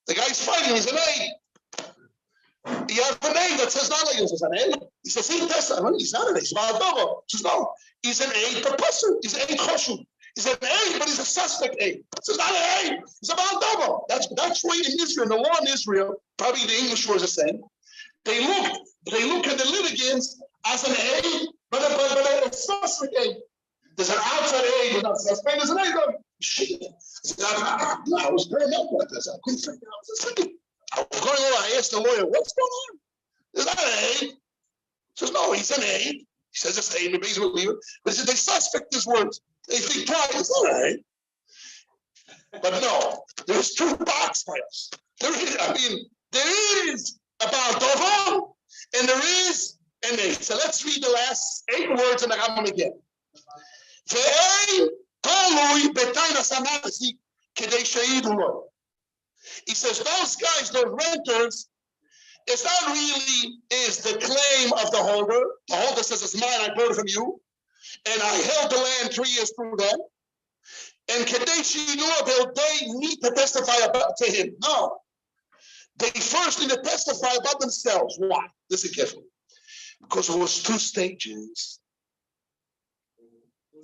The guy's fighting. He's an aid. You have an aid that says not like this. He's an aid. He says, he's not an aid. He's not a double. He says, no. He's an aid to person. He's an aid choshu. He's an aid, but he's a suspect aid. So he's not an aid. He's a double. That's why in Israel, the law in Israel, probably the English was the same. They look at the litigants as an aid, but a suspect aid. There's an outside aid, there's not a suspect, there's an aid. Shit. I was burned up like this. I couldn't figure out what I was thinking. I was going over, I asked the lawyer, what's going on? There's not an aid. He says, no, he's an aid. He says a statement, but he's will leave it. But he said, they suspect his words. They think twice, it's not an aid. But no, there's two box files. There is a Baal Dovo, and there is an aid. So let's read the last 8 words in the Rambam again. He says, those guys, those renters, it's not really is the claim of the holder. The holder says, it's mine, I bought it from you. And I held the land 3 years through them. And they need to testify to him. No. They first need to testify about themselves. Why? Listen carefully. Because it was 2 stages.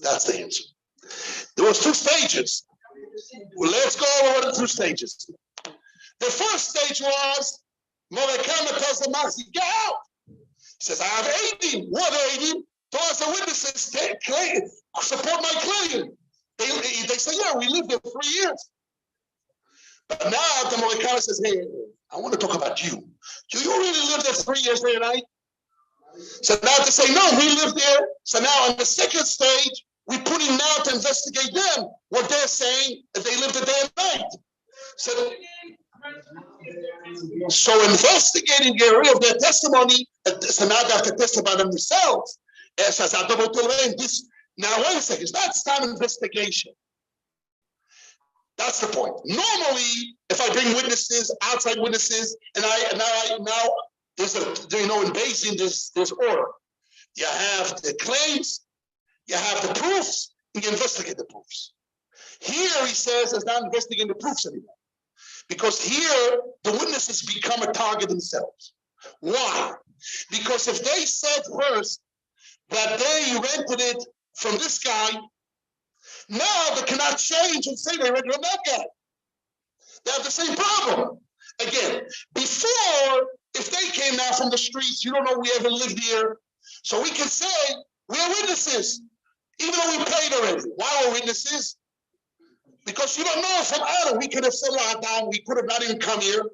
That's the answer. There was 2 stages. Well, let's go over the 2 stages. The first stage was Mordecai tells the Masi, get out. He says, I have 18. What 18? To us the witnesses support my claim. They say, yeah, we lived there 3 years. But now the Mordecai says, hey, I want to talk about you. Do you really live there 3 years day and night? So now they say, no, we lived there. So now on the second stage, we're putting now to investigate them, what they're saying, that they lived there day and night. So investigating the area of their testimony, so now they have to testify themselves. Now, wait a second, it's not time investigation. That's the point. Normally, if I bring witnesses, outside witnesses, and now there's in Beis Din, there's order. You have the claims, you have the proofs, and you investigate the proofs. Here, he says, it's not investigating the proofs anymore. Because here, the witnesses become a target themselves. Why? Because if they said first that they rented it from this guy, now they cannot change and say they rented from that guy. They have the same problem. Again, before, if they came now from the streets, you don't know we ever lived here, so we can say we are witnesses, even though we paid already. Why are witnesses? Because you don't know from Adam, we could have said down, we could have not even come here.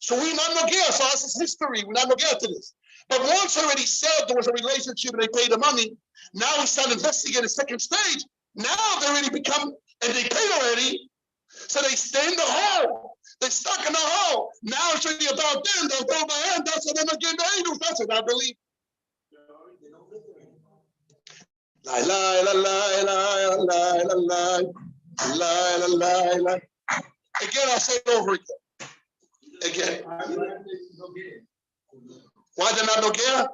So we're not nogea, so this is history, we're not nogea to this. But once already said there was a relationship and they paid the money, now we start investigating the second stage. Now they already become, and they paid already, so they stay in the hole. They're stuck in the hole. Now it's really about them, they'll go by hand, that's what they're not getting the angels, that's what I believe. La la la la la la la la. La, la, la, la. Again, I'll say it over again. Why they're not nogea?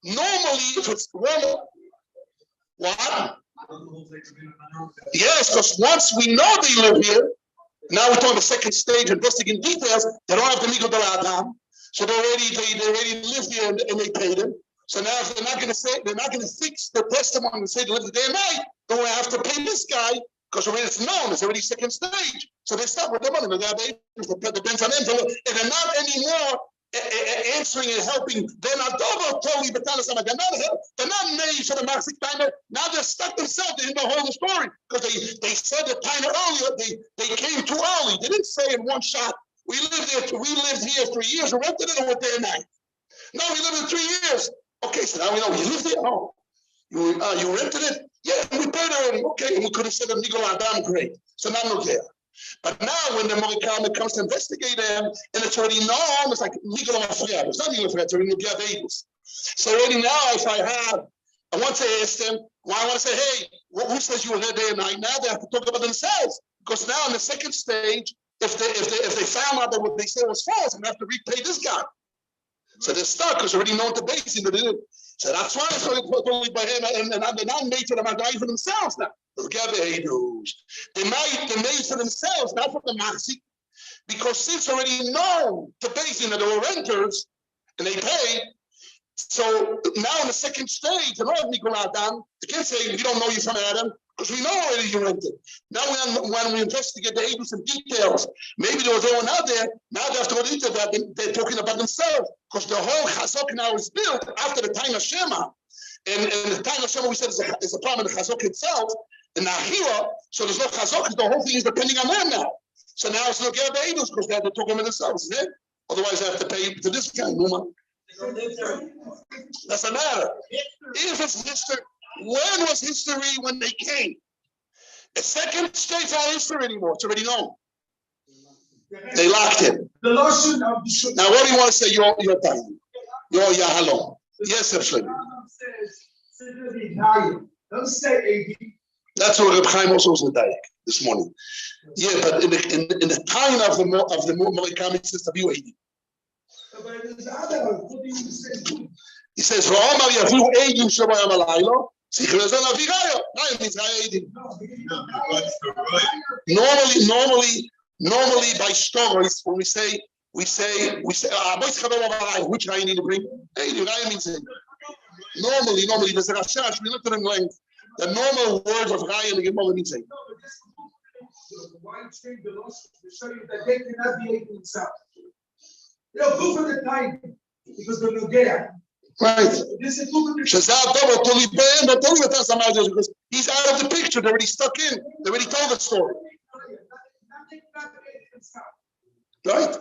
Normally, if it's one, what? Yes, because once we know they live here, now we're talking the second stage, investigating details. They don't have the legal Adam, so they already live here and they paid them. So now, if they're not going to fix the testimony and say they live the day and night, then we have to pay this guy because already it's known, it's already second stage. So they stop with the money. It depends on them. And they're not anymore answering and helping. They're not totally, but they're not made for the Maxik Taina. Now they're stuck themselves in the whole story because they said the Taina earlier, they came too early. They didn't say in one shot, we lived here 3 years and rented it over day and night. No, we lived in 3 years. Okay, so now we know you lived there. Oh, you rented it? Yeah, we paid already. Okay, and we could have said that Nigel Adam, great. So now no care. But now when the Morikama comes to investigate them, and it's already known, it's like Nigel Afred. It's not Nigel Afred, it's already Nigel Davis. So already now, if I want to ask them, I want to say, hey, who says you were there day and night? Now they have to talk about themselves. Because now in the second stage, if they found out that what they said was false, they have to repay this guy. So they're stuck because already known the basin that they did. So that's why it's only by him, and they're not made for them, they're for themselves now. They're made for themselves, not for the Maxik, because since already known the basin that they were renters and they paid. So now in the second stage, and all Nigel Adam, they can't say we don't know you from Adam, because we know already you rented. Now when we investigate the Abus and details, maybe there was anyone out there, now they have to go into that, they're talking about themselves, because the whole Chazok now is built after the time of Shema. And the time of Shema, we said, is a problem in the Chazok itself, in the Ahira, so there's no Chazok, the whole thing is depending on them now. So now it's not getting the Abus, because they have to talk about themselves, isn't it? Otherwise, they have to pay to this guy, no man. That's a matter. If it's history, when was history when they came? The second state's not history anymore. It's already known. They locked it. The lotion of the Now, what do you want to say? Your time. Your Yahalom. Yes, absolutely. Don't say 80. That's what Reb Chaim also was in the Dayak this morning. Yeah, but in the time of the Morikami system, you 80. He says, "V'omar yavu eidim shabayam alaylo." Normally by stories, when we say, which guy you need to bring? Means normally there's a rashash. We looked at him length. The normal words of Raya and the Gemara means it. Why change the laws to show you that they cannot be able themselves? Go for the time because they're not there. Right. Because he's out of the picture. They're already stuck in. They already told the story. Right.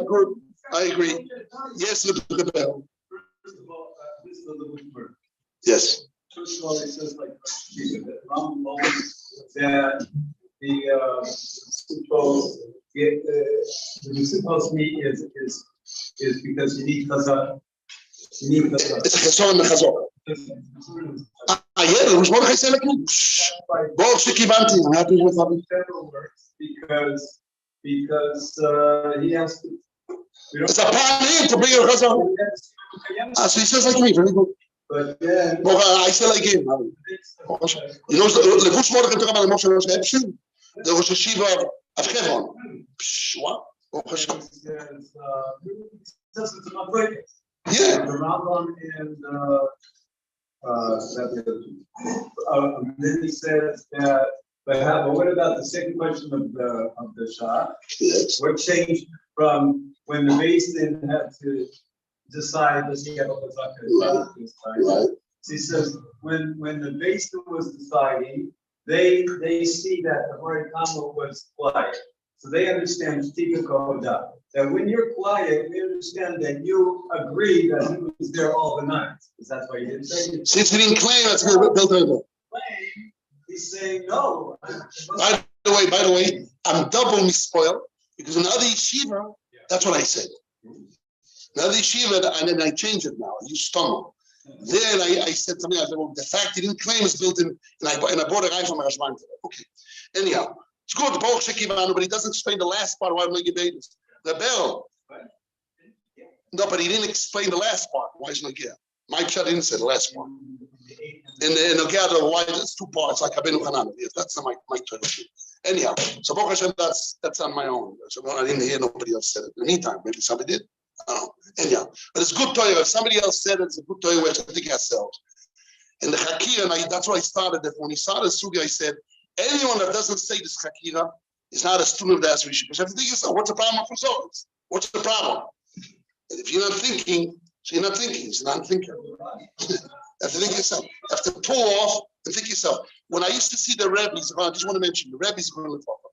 Good. I agree. Yes, the bell. Yes. First of all, it says like that the supposed meat is because you need chazak. It's a chazak and a chazak. Yeah, what I say like me? I'm happy with that. Because he has to. It's upon him to bring a chazak. So he says like me, very good. But then, I say like him. You know, the Bush Mordechai can talk about the Moshe Epstein. There was a Yeshiva of Hebron. What? Yeah. The Rambam and then he says that. But what about the second question of the Shah? Yes. What changed from when the Basin had to decide does he have a chazaka? Right. So he says when the Basin was deciding, they see that the Morikama was quiet. So they understand that when you're quiet, we understand that you agree that he was there all the night. Because that's why he didn't say it. Since he didn't claim that's built over. He's saying no. By the way, I'm double misspoiled because in the other yeshiva, that's what I said. Another yeshiva, and then I changed it now. I use stomach. Then I said something. I said, well, the fact he didn't claim is built in, and I bought a guy from Rashman today. Okay. Anyhow, it's good. But he doesn't explain the last part. Why make it babies? The bell. No, but he didn't explain the last part. Why is not here? My chat didn't say the last part. In the gather, why there's two parts like Abinu Hanan. Yes, that's not my tradition. Anyhow, so Baruch Hashem, that's on my own. So I didn't hear nobody else said it. In the meantime, maybe somebody did. I don't know. Anyhow, but it's good Torah. If somebody else said it, it's a good Torah. We have to think ourselves. In the Chakira, that's why I started it. When he started Sugi, I said, anyone that doesn't say this Chakira is not a student of the Diaspora Yeshiva. Because you have to think yourself, what's the problem of results? What's the problem? And if you're not thinking, so you're not thinking. He's a non-thinker. You have to think yourself. You have to pull off and think yourself. When I used to see the rabbis, I just want to mention, the rabbis going to live over.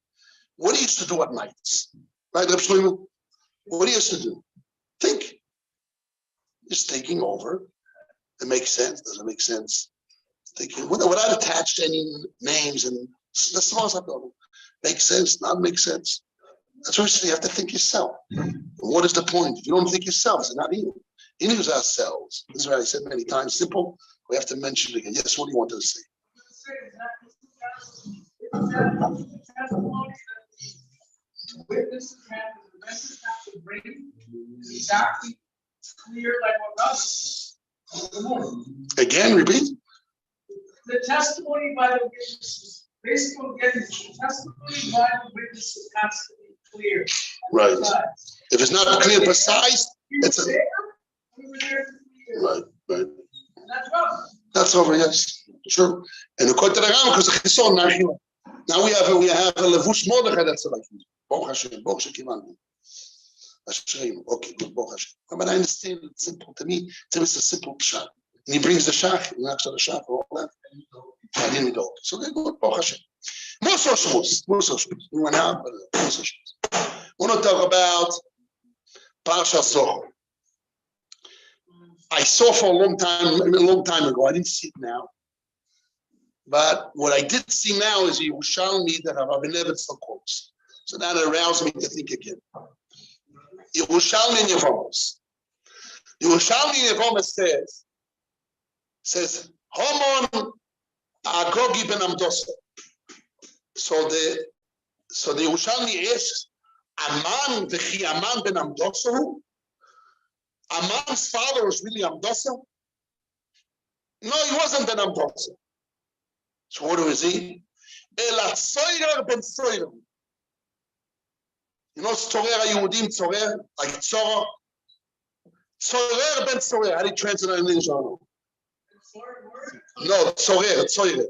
What he used to do at nights, right, Reb Shlomo? What he used to do? Think. Just thinking over. It makes sense. Doesn't make sense. Thinking without attached any names and the small stuff. Makes sense. Not make sense. That's what you have to think yourself. What is the point? If you don't think yourself, it's not you. Inu is ourselves. This is what I said many times. Simple. We have to mention it again. Yes, what do you want to say? Witnesses have the message have to bring is exactly clear like what God. Again, repeat. The testimony by the witnesses, based on getting the testimony by the witnesses has to be clear. Right. If it's not clear, precise, it's a right. And that's wrong. That's over. Yes, sure. And according to the Ram, because the Chison now we have a levush Mordechai that's like Baruch Hashem, Baruch Hashem. Okay, good, Baruch Hashem. But I understand it's simple to me. It's a simple pshat. And he brings the shach, and after the shach, all that. I didn't go. So they go, Baruch Hashem. More socials. We went out, but more socials. We want to talk about Parsha Zohar. I saw for a long time ago. I didn't see it now. But what I did see now is Yerushalmi that Rabbi Nevitzl quotes. So that aroused me to think again. Yerushalmi in Yevamos. Yerushalmi in Yevamos says, Homon Agogi ben Amdosa. So the Yerushalmi asks, Aman v'chi Aman ben Amdosa? Aman's father was really Amdosa? No, he wasn't ben Amdosa. So what is he? Ela Tzoyer ben Tzoyer. You know Tzoyer HaYehudim, Tzoyer, like Tzora? Tzoyer ben Tzoyer. How do you translate it in English? No, Tzoyer. Tzoyer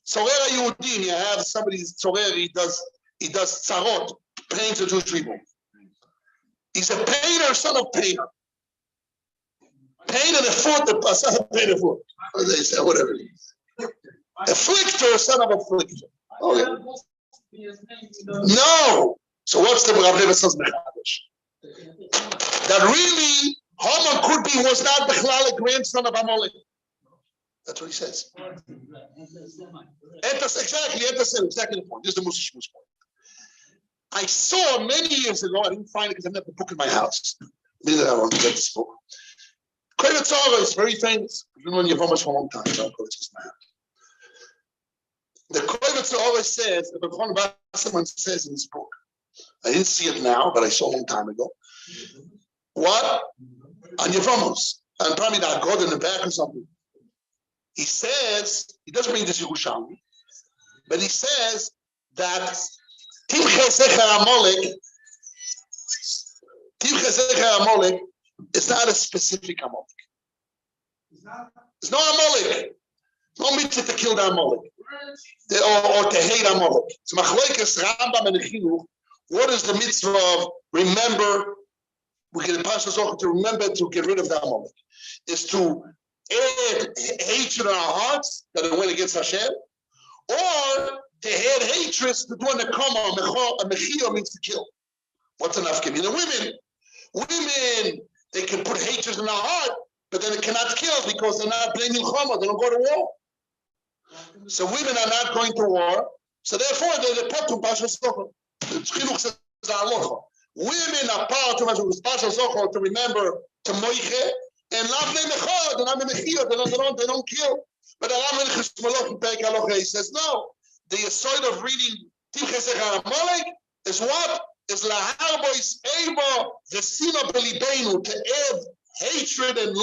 HaYehudim, you have somebody's Tzoyer, he does tzarot, paints the Jewish people. He's a painter, son of painter. Pain in the foot, the son of pain in the foot. What they say, whatever it is. Afflictor, son of afflictor. Okay. No. So what's the Rav Nevitzl's mechadish? That really Haman was not Bechlal, a grandson of Amalek. That's what he says. Exactly the point. This is the Musa Shmuz point. I saw many years ago, I didn't find it because I didn't have the book in my house. Maybe I want to get this book. Kovetz Tzara is very famous. I've been on Yevamos for a long time. So the Kovetz Tzara says, the Bechon Wasserman says in his book, I didn't see it now, but I saw a long time ago. What? On Yevamos. And probably that God in the back or something. He says, he doesn't bring this Yerushalmi, but he says that Tim Chesecha Amalek is not a specific Amalek. It's not Amalek. No mitzvah to kill the Amalek. Or to hate Amalek. It's Machlokes Rambam and Chinuch. What is the mitzvah of remember? We get a Parsha Zohar to remember to get rid of the Amalek. Is to add hatred in our hearts that it went against Hashem, or to add hatred to do an akama. A mechia means to kill. What's enough? Give me the women, they can put hatred in our heart, but then they cannot kill because they're not blaming Chama. They don't go to war. So women are not going to war. So therefore, they're the Patum Pasha Zohar. Chinuch says Aloha. Women are part of Pasha Zohar to remember to Moiche. And not name echad, and not name echiyot, they don't kill. But Allah he says no. The aside of reading Tim Chesech Amalek is what? Is laharbois eva the sina belibeinu, to add hatred and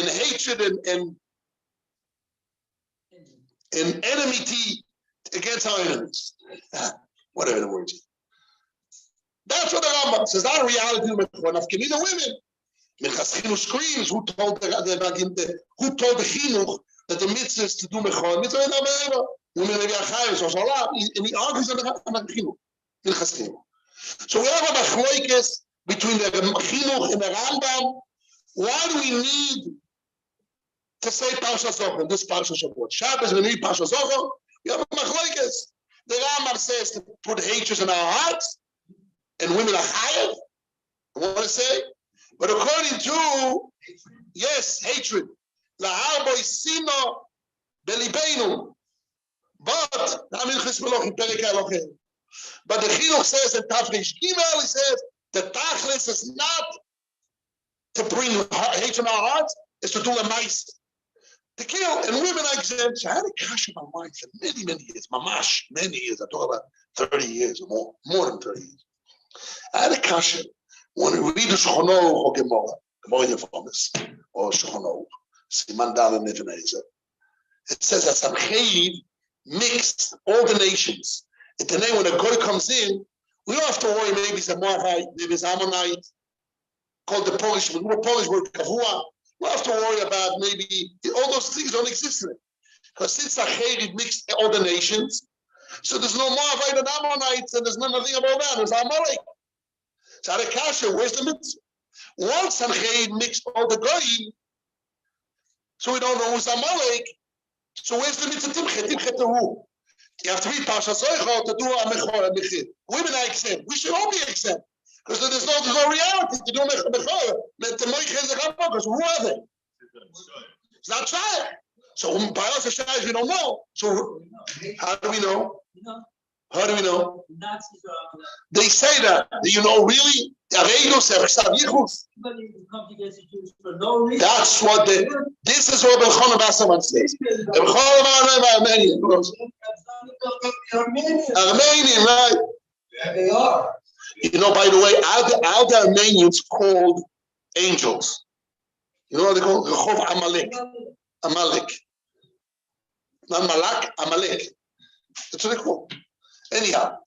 hatred and enmity against our enemies. Whatever the word is. That's what the Rambam says. Not a reality of the women. Minchas Chinuch screams, who told the Chinuch that the mitzvah is to do mechor, mitzvah is not mechor. And he argues on the chinuch, in Chassidim. So we have a machloikes between the chinuch and the Rambam. Why do we need to say Parsha Zohar, this Parsha Shavuot? Shabbos, we need Parsha Zohar. We have a machloikes. The Rambam says to put hatred in our hearts, and women are chayav. I want to say, but according to yes, hatred, laharboy sino belibeinu. But the Chinuch says in Tafresh Gimel, he says the Tachlis is not to bring hate in our hearts, it's to do a mice. To kill, and women are exempt. I had a cash in my wife for many, many years, mamash, many years. I talk about 30 years or more than 30 years. I had a cash when we read the Shulchan Aruch or Gemara Yevamis, or Shulchan Aruch, Siman Dal and Nevenezer. It says that Sancheir mixed all the nations. At the name when a goy comes in, we don't have to worry. Maybe it's a Moabite, maybe it's Ammonite, called the Polish. We're Polish word kavua. We don't have to worry about maybe all those things don't exist in it. Because since Sancheir mixed all the nations, so there's no Moabite and Ammonites, and there's nothing about that. There's Amalek. So Adakasha, where's the mitzvah? Once Sancheir mixed all the goyim, so we don't know who's Amalek. So where's the mitzvah timchet to who? You have to read Parsha Zohar to do a mechor and mechir. Women are exempt. We should all be exempt. Because there's no reality to do mechor. Because who are they? It's not child. So by us, we don't know. So how do we know? How do we know? They say that. Do you know really? That's what this is what Belchon Bassaman says. Armenian, right? Yeah, they are. You know, by the way, are the Armenians called angels? You know what they call Rehov Amalek. Amalek. Not Malak, Amalek. That's what they call. Anyhow,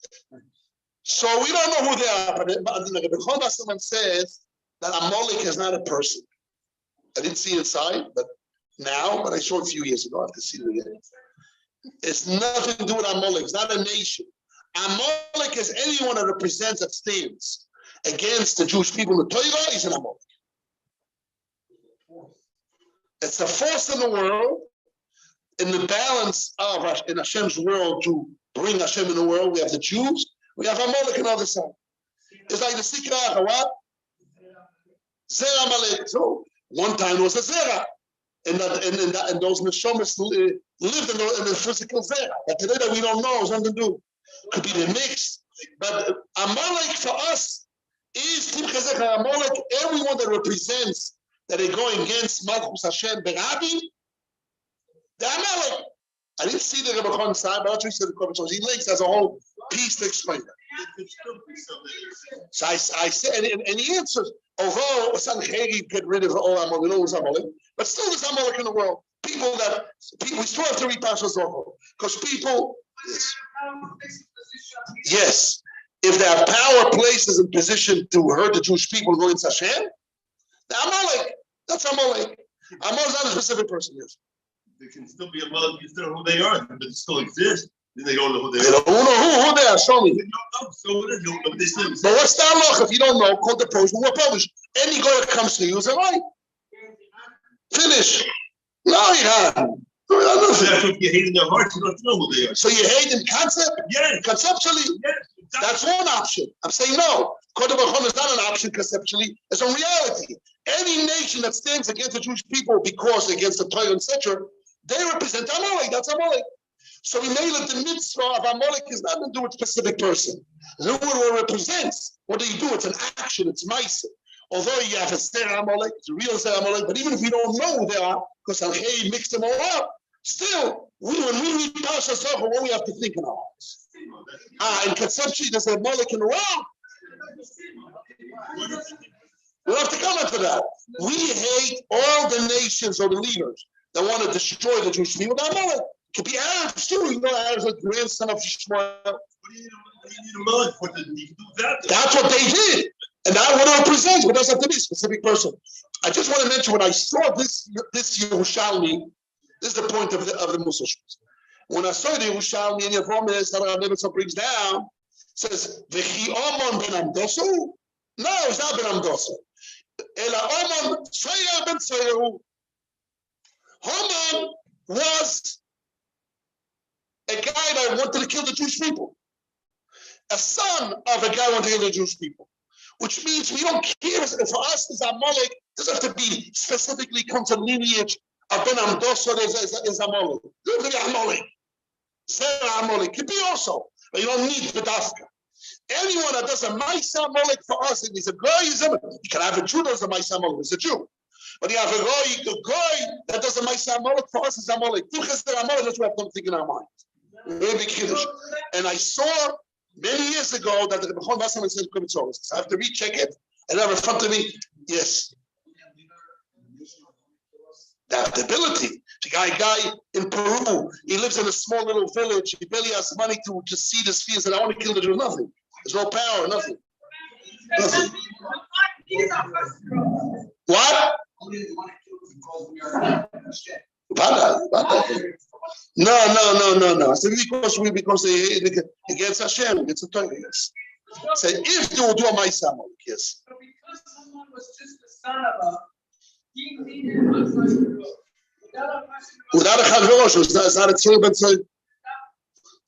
so we don't know who they are, but the Belchon Bassaman says that Amalek is not a person. I didn't see it inside, but now, but I saw it a few years ago. I have to see it again. It's nothing to do with Amalek. It's not a nation. Amalek is anyone that represents, that stands against the Jewish people in the Torah. Is an Amalek. It's a force in the world, in the balance of in Hashem's world to bring Hashem in the world. We have the Jews. We have Amalek on the other side. It's like the Sikra, what? Zera Amalek. So one time there was a Zera. And those Neshomas lived in the physical Zera. But today that we don't know, something to do. Could be the mix. But Amalek for us is Timchazek Amalek, everyone that represents that they're going against Malchus Hashem Berabi, the Amalek. I didn't see the Rebbe Khan side, but I actually said the Rebbe Khan. He links as a whole piece to explain that. So I said, and he answers, although Sancheir get rid of all Amalek, we know who's Amalek, but still there's Amalek in the world. People, we still have to read Parsha Zohar. Because people, yes, if they have power, places, and position to hurt the Jewish people going to Hashem, the Amalek, that's Amalek. Amalek is not a specific person, yes. They can still be a mother, you still know who they are, but they still exist. Then they don't know who they are. Who they are? Show me. They don't know, so it is, you don't know, but they still exist. But what's the halacha? If you don't know, call the Polish, we're Polish. Any guy that comes to you is a right. Finish. No, you haven't. That's if you hate in their heart, you don't know who they are. So you hate in concept? Yes. Conceptually? Yes. That's one option. I'm saying no. Code of Achon is not an option conceptually. It's a reality. Any nation that stands against the Jewish people because against the Torah, etc., they represent Amalek. That's Amalek. So we know that the mitzvah of Amalek is not to do with a specific person. It's what it represents. What do you do? It's an action. It's ma'aseh. Although you have a Zera Amalek, it's a real Zera Amalek, but even if we don't know who they are, because Sancheir mixed them all up, still, when we read Parsha Zohar, what we have to think in our hearts? And conceptually, there's a Amalek in the world. We'll have to comment for that. We hate all the nations or the leaders that want to destroy the Jewish people. Not Amalek. It could be Arabs too. You know, Arabs are the grandson of Shmuel. What do you need a Amalek for? You do that. That's what they did. And that's what it represents, but it doesn't have to be a specific person. I just want to mention when I saw this Yerushalmi, This is the point of the Mussar. When I saw the Yerushalmi and Yevomis, that Rav Nebenzahl brings down, says, V'chi Omon ben Amdosu? No, it's not ben Amdosu. Ela Omon Tzayer ben Tzayeru. Haman was a guy that wanted to kill the Jewish people. A son of a guy who wanted to kill the Jewish people. Which means we don't care, for us, is Amalek, doesn't have to be specifically come to lineage of Ben Amdoso is Amalek. It doesn't have to be Amalek. Zera Amalek could be also, but you don't need Bedafka. Anyone that does a Maisa Amalek for us, if he's a Goyism, you can have a Jew that does a Maisa Amalek, he's a Jew. But you have a Goy that does a Maisa Amalek for us, is Amalek. That's what we have to think in our mind. Very big Kiddush. And I saw many years ago that the Bechon Wasserman said Komitzoros. So I have to recheck it and have in front of me. Yes. The ability. The guy in Peru, he lives in a small little village. He barely has money to just see the spheres, and I want to kill the Jew. Nothing. There's no power, nothing. Nothing. What? No. I said because they against Hashem, against the Torah, yes. Say if they will do a Maisa, yes. So because someone was just the son of a, he needed a without a Chavrosh, it's not a Tzur, but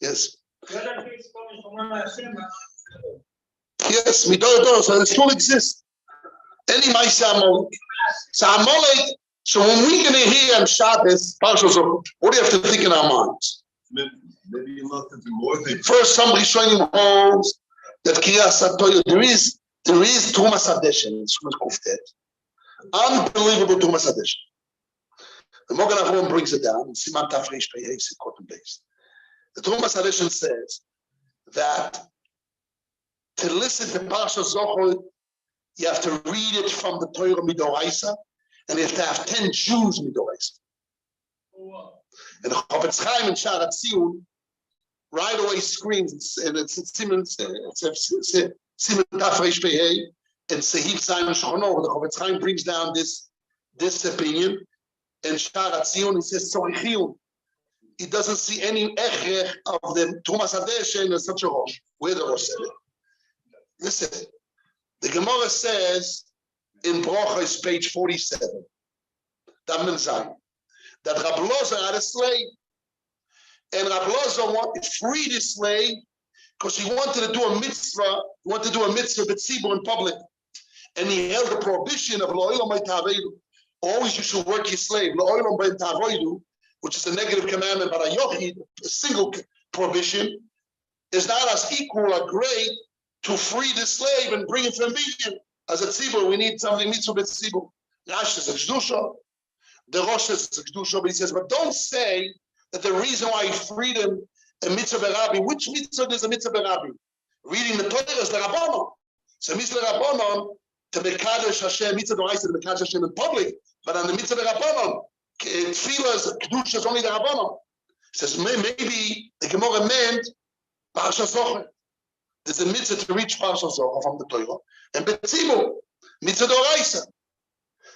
yes. Yes, Midor, so it still exists. Any Maisa Amalek. So Amalek. So when we're going to hear on Shabbos, what do you have to think in our minds? Maybe you must have more things. First, somebody showing him homes that Kriyas HaTorah, there is Tumas Hadeshen, unbelievable Tumas Hadeshen. The Mogan Avron brings it down, Siman Tafresh Peyes, cotton based. The Tumas Hadeshen says that to listen to Parsha Zochor, you have to read it from the Torah Midoraisa. And you have to have 10 Jews Midoraisa. And the Chofetz Chaim in Sha'ar HaTziyun right away screams, and it's Siman Tafresh Pehei and Sehif Zayin Shchono. The Chofetz Chaim brings down this opinion. And Sha'ar HaTziyun, he says Tzorichiyun. He doesn't see any echrech of the Tumas Hadeshen as such a Rosh. Where the Rosh said it. Listen, the Gemara says in Brochos, page 47, that Rab Lozer had a slave, and Rab Lozer freed his slave because he wanted to do a mitzvah. He wanted to do a mitzvah b'tzibur in public, and he held the prohibition of lo'olam b'ta'avodu. Always you should work your slave lo'olam b'ta'avodu, which is a negative commandment, but a yochid, a single prohibition, is not as equal or great to free the slave and bring it to a million. As a tzibur, we need something mitzvah b'tzibur. Rashi is a kedusha. The Rosh is a kedusha, but he says, but don't say that the reason why he freed him a mitzvah b'rabbi. Which mitzvah is a mitzvah b'rabbi? Reading the Torah is the rabbanon. So mitzvah rabbanon to mekadosh Hashem, mitzvah d'oraisa to mekadosh Hashem in public, but on the mitzvah rabbanon, tefillah kedusha is only the rabbanon. He says maybe the Gemara meant Parsha Zocher. There's a mitzvah to reach Parsha Zocher from the Torah. And Betzibur, mitzvah d'oraisa.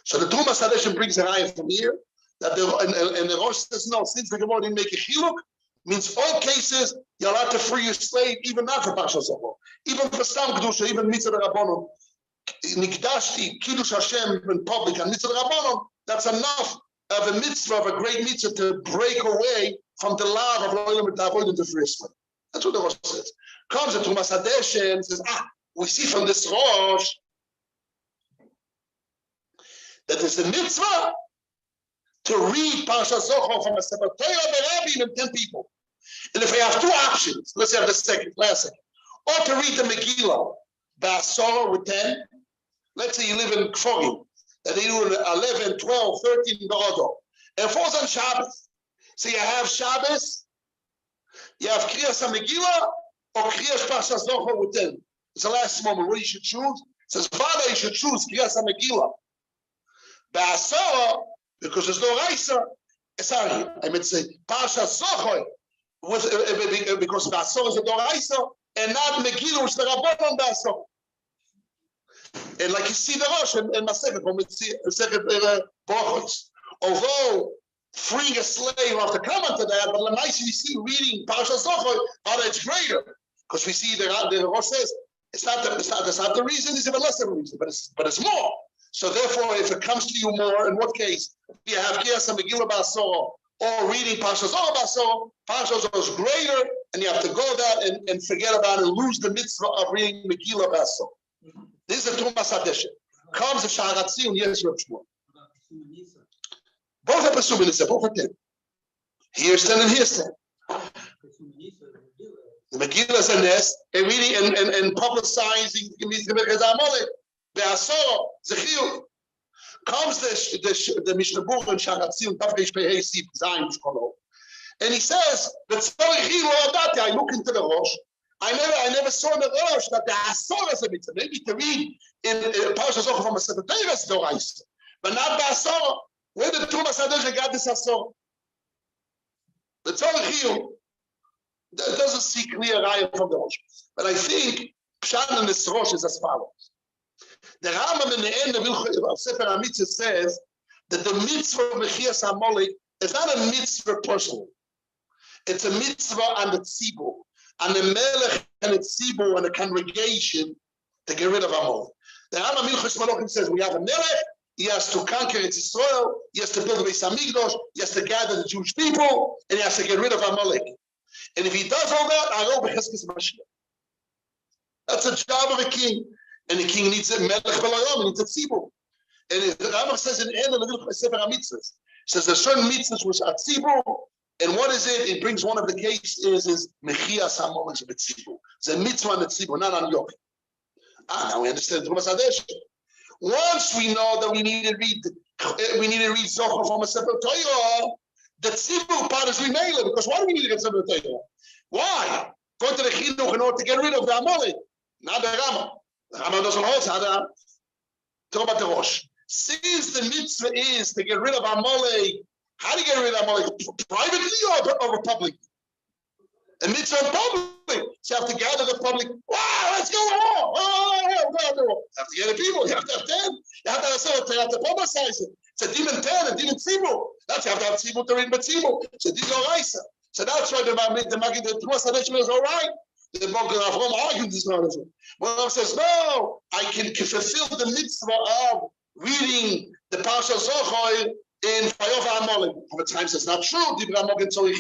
So the Tumas Hadeshen brings a raya from here, that and the Rosh says, no, since the Gemara didn't make a chiluk, means all cases, you're allowed to free your slave, even not for Parsha Zocher, even for Stam Kedusha, even mitzvah d'Rabbanon. Nikdashti, Kiddush Hashem in public, and mitzvah d'Rabbanon, that's enough of a mitzvah, of a great mitzvah to break away from the law of lo'olam b'ta'avodu to free a slave. That's what the Rosh says. Comes the Tumas Hadeshen and says, we see from this Rosh that there's a mitzvah to read Parsha Zocher from a sefer Torah b'Rabbi and 10 people. And if we have two options, let's have the last second, or to read the Megillah b'Asora with 10. Let's say you live in Kforim, that they do 11, 12, 13 b'Odo, and it falls on Shabbos. So you have Shabbos, you have Kriyas HaMegillah, or Kriyas Parsha Zocher with 10. It's the last moment. What you should choose? It says, Father, you should choose Kriyas HaMegillah. Ba'asara, because there's no Raisa. Sorry, I meant to say Parsha Zocher, because Ba'asara is a Doraisa, and not Megillah, which is the Rabbanon Ba'asara. And like you see the Rosh and Masechet, when we see Masechet Brochos, although freeing a slave have to come into that, but Lamaisi we see reading Parashat Zochor, how it's greater. Because we see the Rosh says, that's not the reason, it's even less of a reason, but it's more. So therefore, if it comes to you more, in what case? If you have Kiyas and Megillah Basor, or reading Parashat Zohar Basor, Parashat Zohar is greater, and you have to go that and forget about it and lose the mitzvah of reading Megillah Basor. This is the Tumas HaDeshet. Comes the Sha'aratzi and Yes Rav Shmuel. Both are Pesum in Nisa, both are 10. Here's 10 and here's 10. The Megillah is a nest, and reading and publicizing the Be'asor, Zechiyu. Comes the Mishnah Buch and Sha'aratzi Daf Reish Pei Hei Sif Zayin Shkolo, and he says that Tzorich Lo Yadati. I look into the Rosh. I never saw in the Rosh that the Asor is a mitzvah. Maybe to read in Parashat Zochor from a Sefer Torah is Doraisa, but not the Asor. Where did Tumas HaDeshet got this Asor? The Tzorich doesn't see clear raya from the Rosh, but I think Pshat in this Rosh is as follows. The Rambam in the end of Sefer HaMitzvah says that the mitzvah of Mechias HaMolek is not a mitzvah personally. It's a mitzvah on the tzibur, on the melech and the tzibur and the congregation to get rid of Amalek. The Rambam Hilchos Malachim says we have a melech, he has to conquer Israel, he has to build a Beis Hamikdash, he has to gather the Jewish people, and he has to get rid of Amalek. And if he does all that, Aro b'cheskes Mashiach. That's a job of a king. And the king needs a melech b'layom, he needs a tzibur. And the Rambam says in the end of the Sefer HaMitzvahs, says there's certain mitzvahs which are tzibur, and what is it? It brings one of the cases is mechias hamolich b'tzibur. It's a mitzvah on the tzibur, not on yoke. Now we understand the Tumas HaDeshet. Once we know that we need to read Zochor from a Sefer Torah, the tzibur part is remailer, because why do we need to get Sefer Torah? Why? Go to the chinuch in order to get rid of the Amalek, not the Rambam. The Rambam doesn't hold that. Talk about the Rosh. Since the mitzvah is to get rid of Amalek, how do you get rid of Amalek? Privately or publicly? A mitzvah in public. So you have to gather the public. Wow, let's go to war. You have to get the people. You have to have 10. You have to publicize it. It's a demon 10, a demon tzibur. That's you have to have tzibur to read tzibur. It's a demon oraisa. So that's why the Tumas HaDeshet is all right. The Avram argued this knowledge. Well, says, no, I can fulfill the mitzvah of reading the Parashat Zochor in Vayova Amalek. Over time says not true. Dibra Mogen Tzorich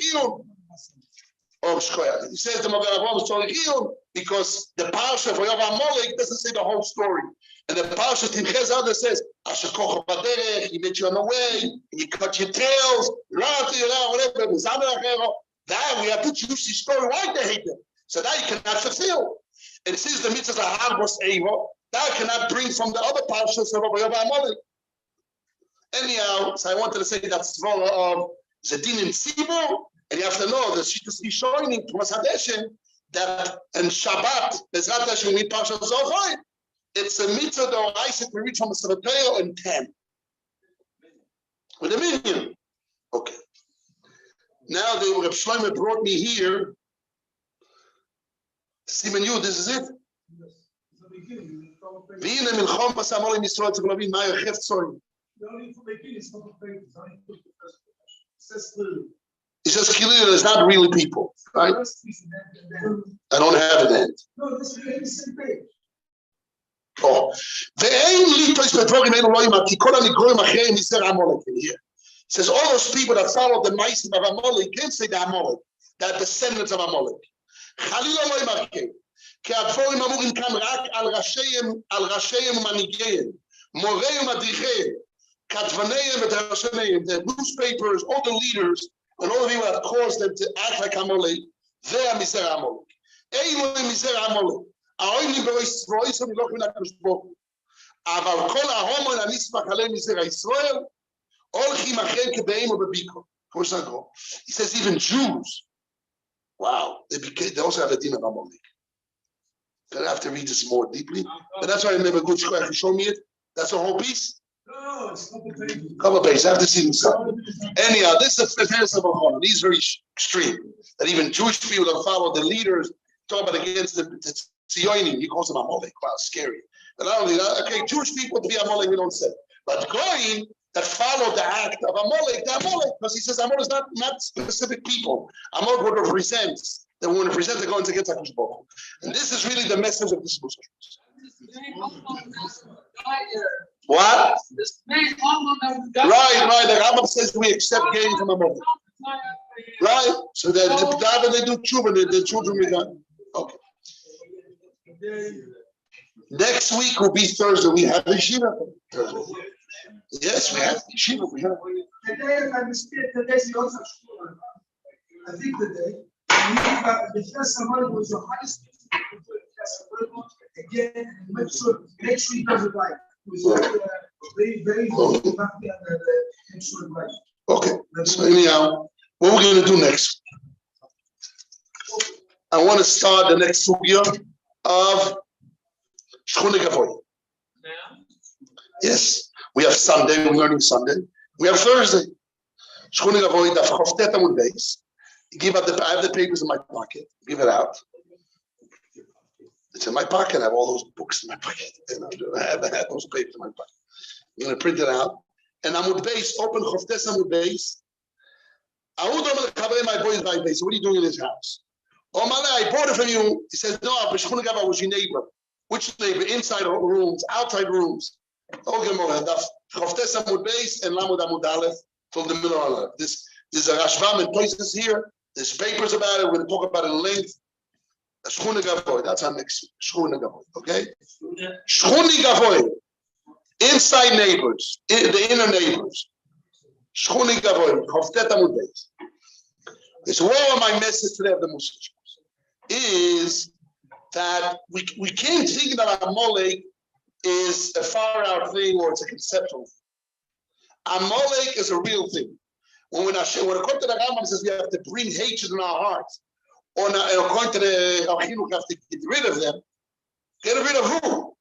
Oh, Shkoya. He says the Mogen Avram Tzorich because the Parashat Vayova Amalek doesn't say the whole story. And the Parashat Timchez Adar says, Asher Kocha Baderech, he met you on the way, he cut your tails, whatever. That we have to choose the story. Why they hate them? So that you cannot fulfill. And it says the mitzvahs are harbos eva. That cannot bring from the other parshas of Vayova Amalek. Anyhow, so I wanted to say that svara of Zedin and Tzibur, and you have to know the Shittas Rishonim Tumas HaDeshet that and Shabbat Bezrat Hashem we Parashat Zochor. It's a mitzvah d'oraisa to read from a Sefer Torah in 10 with a minion. Okay. Now the Reb Shlomo brought me here. Simon Yud, this is it. V'ine milchom b'samol im Yisrael tzuk lavin ma yochef tzorim. It's just clear that it's not really people, right? I don't have an end. No, this is the same page. Oh, ואין ליטוס בדבורים אלו לא ימד, כי כל הנגרועים אחריהם מזרע עמלק in here. It says all those people that follow the mice of Amalek can't say the Amalek, that descendants of Amalek. חלילה לא ימד, כי הדבורים אמורים כאן רק על ראשיהם ומנהיגיהם, מורי ומדריכיהם, כתבניהם ודרשניהם, the newspapers, all the leaders, and all the people that caused them to act like Amalek, they are מזרע עמלק. אלו הם מזרע עמלק. העוינים בראש ישראל לא יכולים לקדוש ברוך הוא. אבל כל ההומוין הנסמך עליהם מזרע ישראל, הולכים אחריהם כבאים ובביקור. He says even Jews, wow, they also have a din of Amalek. I have to read this more deeply, but that's why I never go to show me it. That's a whole piece. No, it's a couple pages. Couple pages. I have to see inside. Anyhow, this is the Tiferes of Achon. He's very extreme. That even Jewish people that follow the leaders talk about against the Tzionim. He calls them Amalek. Wow, scary. But not only that, okay, Jewish people to be Amalek, we don't say. But Goyim, that followed the act of Amalek, because he says Amalek is not specific people. Amalek would represent, that when represent the going against HaKadosh Baruch Hu. And this is really the message of this book. What? Right. The Rambam says we accept gain from Amalek. Right? So that when they do tshuva, the children we got. Okay. Next week will be Thursday. We have Yeshiva. Yes, we have Yeshiva. We have. Today, if I mistake, today's the also shul. I think today, the first Samar was the highest. Again, make sure he does it right. It was very important. Make sure it right. Okay. So anyhow, what we're going to do next? I want to start the next sugya of Shchuna Gavoy. Yes, we have Sunday. We're learning Sunday. We have Thursday. Shchuna Gavoy daf Chavtet Amud Beis. I have the papers in my pocket. Give it out. It's in my pocket. I have all those books in my pocket. I have those papers in my pocket. I'm going to print it out. And Amud Beis, open Chavtet Amud Beis. My boy is my base. What are you doing in his house? Oh, Mala, I bought it from you. He says, no, B'shchuna Gavoy was your neighbor. Which neighbor? Inside rooms, outside rooms. Okay, Chavtes Amud Beis and Lamud Amud Aleph till the middle of Aleph. This is a Rashbam and places here. There's papers about it. We're going to talk about it in length. Shchuna Gavoy. That's our next Shchuna Gavoy. Okay? Shchuna Gavoy. Inside neighbors, the inner neighbors. Shchuna Gavoy. Chavtet Amud Beis. So what are my message today of the Muslims is that we can't think that Amalek is a far out thing or it's a conceptual thing. Amalek is a real thing. When according to the Rambam says we have to bring hatred in our hearts, or according to the Chinuch, we have to get rid of them. Get rid of who?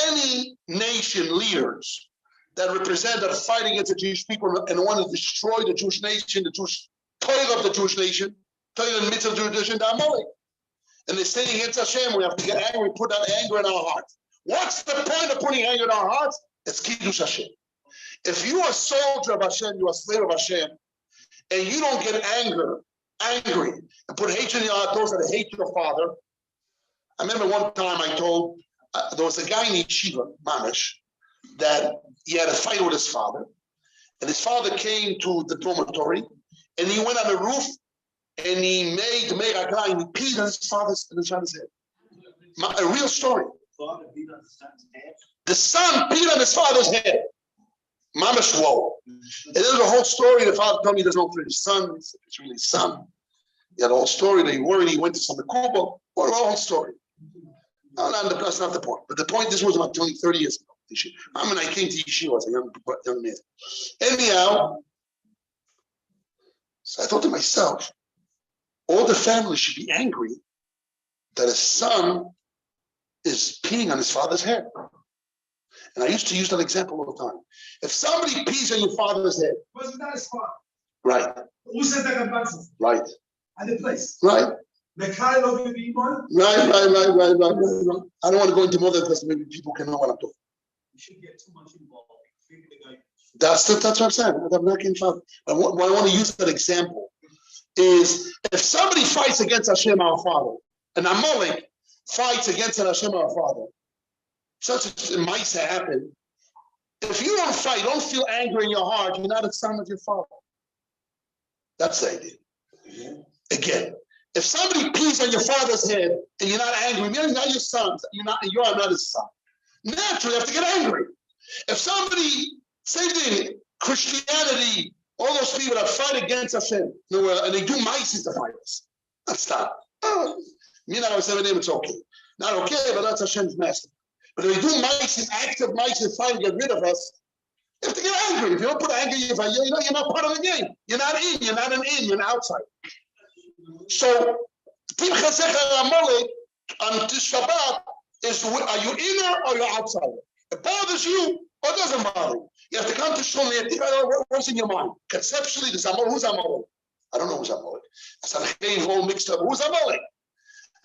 Any nation leaders that represent that fight against the Jewish people and want to destroy the Jewish nation, the Jewish toil of the Jewish nation, toil in the midst of the Jewish nation, the Amalek. And they say against Hashem, we have to get angry, put that anger in our hearts. What's the point of putting anger in our hearts? It's Kiddush Hashem. If you are a soldier of Hashem, you are a slave of Hashem, and you don't get angry, and put hatred in your heart, those that hate your father. I remember one time I told, there was a guy in Yeshiva, Mamish, that he had a fight with his father, and his father came to the dormitory, and he went on the roof, and he made a guy, and he peed on his father's head. A real story. The son peed on his father's head. Mamash, whoa. And there's a whole story. The father told me there's no for his son. It's really his son. He had a whole story. They worried he went to some Kuba. What a whole story. No, that's not the point. But the point, this was about 20, 30 years ago. I came to Yeshiva as a young man. Anyhow, so I thought to myself, all the family should be angry that a son is peeing on his father's head. And I used to use that example all the time. If somebody pees on your father's head, wasn't that his father? Right. Who said that? Right. At the place. Right. The kind of people. Right. I don't want to go into more than because maybe people can know what I'm talking. You should get too much involved. That's what I'm saying. I'm not getting involved. I want to use that example is if somebody fights against Hashem our Father, and Amalek fights against Hashem our Father, such a might happen. If you don't fight, don't feel anger in your heart, you're not a son of your father. That's the idea. Again, if somebody pees on your father's head and you're not angry, you're not your son, you are not his son. Naturally, you have to get angry. If somebody, same thing, Christianity, all those people that fight against Hashem, and they do mices to fight us. That's not. Me and I was saying it's okay. Not okay, but that's Hashem's master. But if they do mice, active mice, and fight and get rid of us, you have to get angry. If you don't put anger in your fight, you're not part of the game. You're not you're an outside. So, Tim Chesed Amalek on this Shabbat is, are you inner or you're outside? It bothers you or it doesn't bother you. You have to come to Shul and think about what's in your mind. Conceptually, who's Amalek? I don't know who's Amalek. It's all mixed up. Who's Amalek?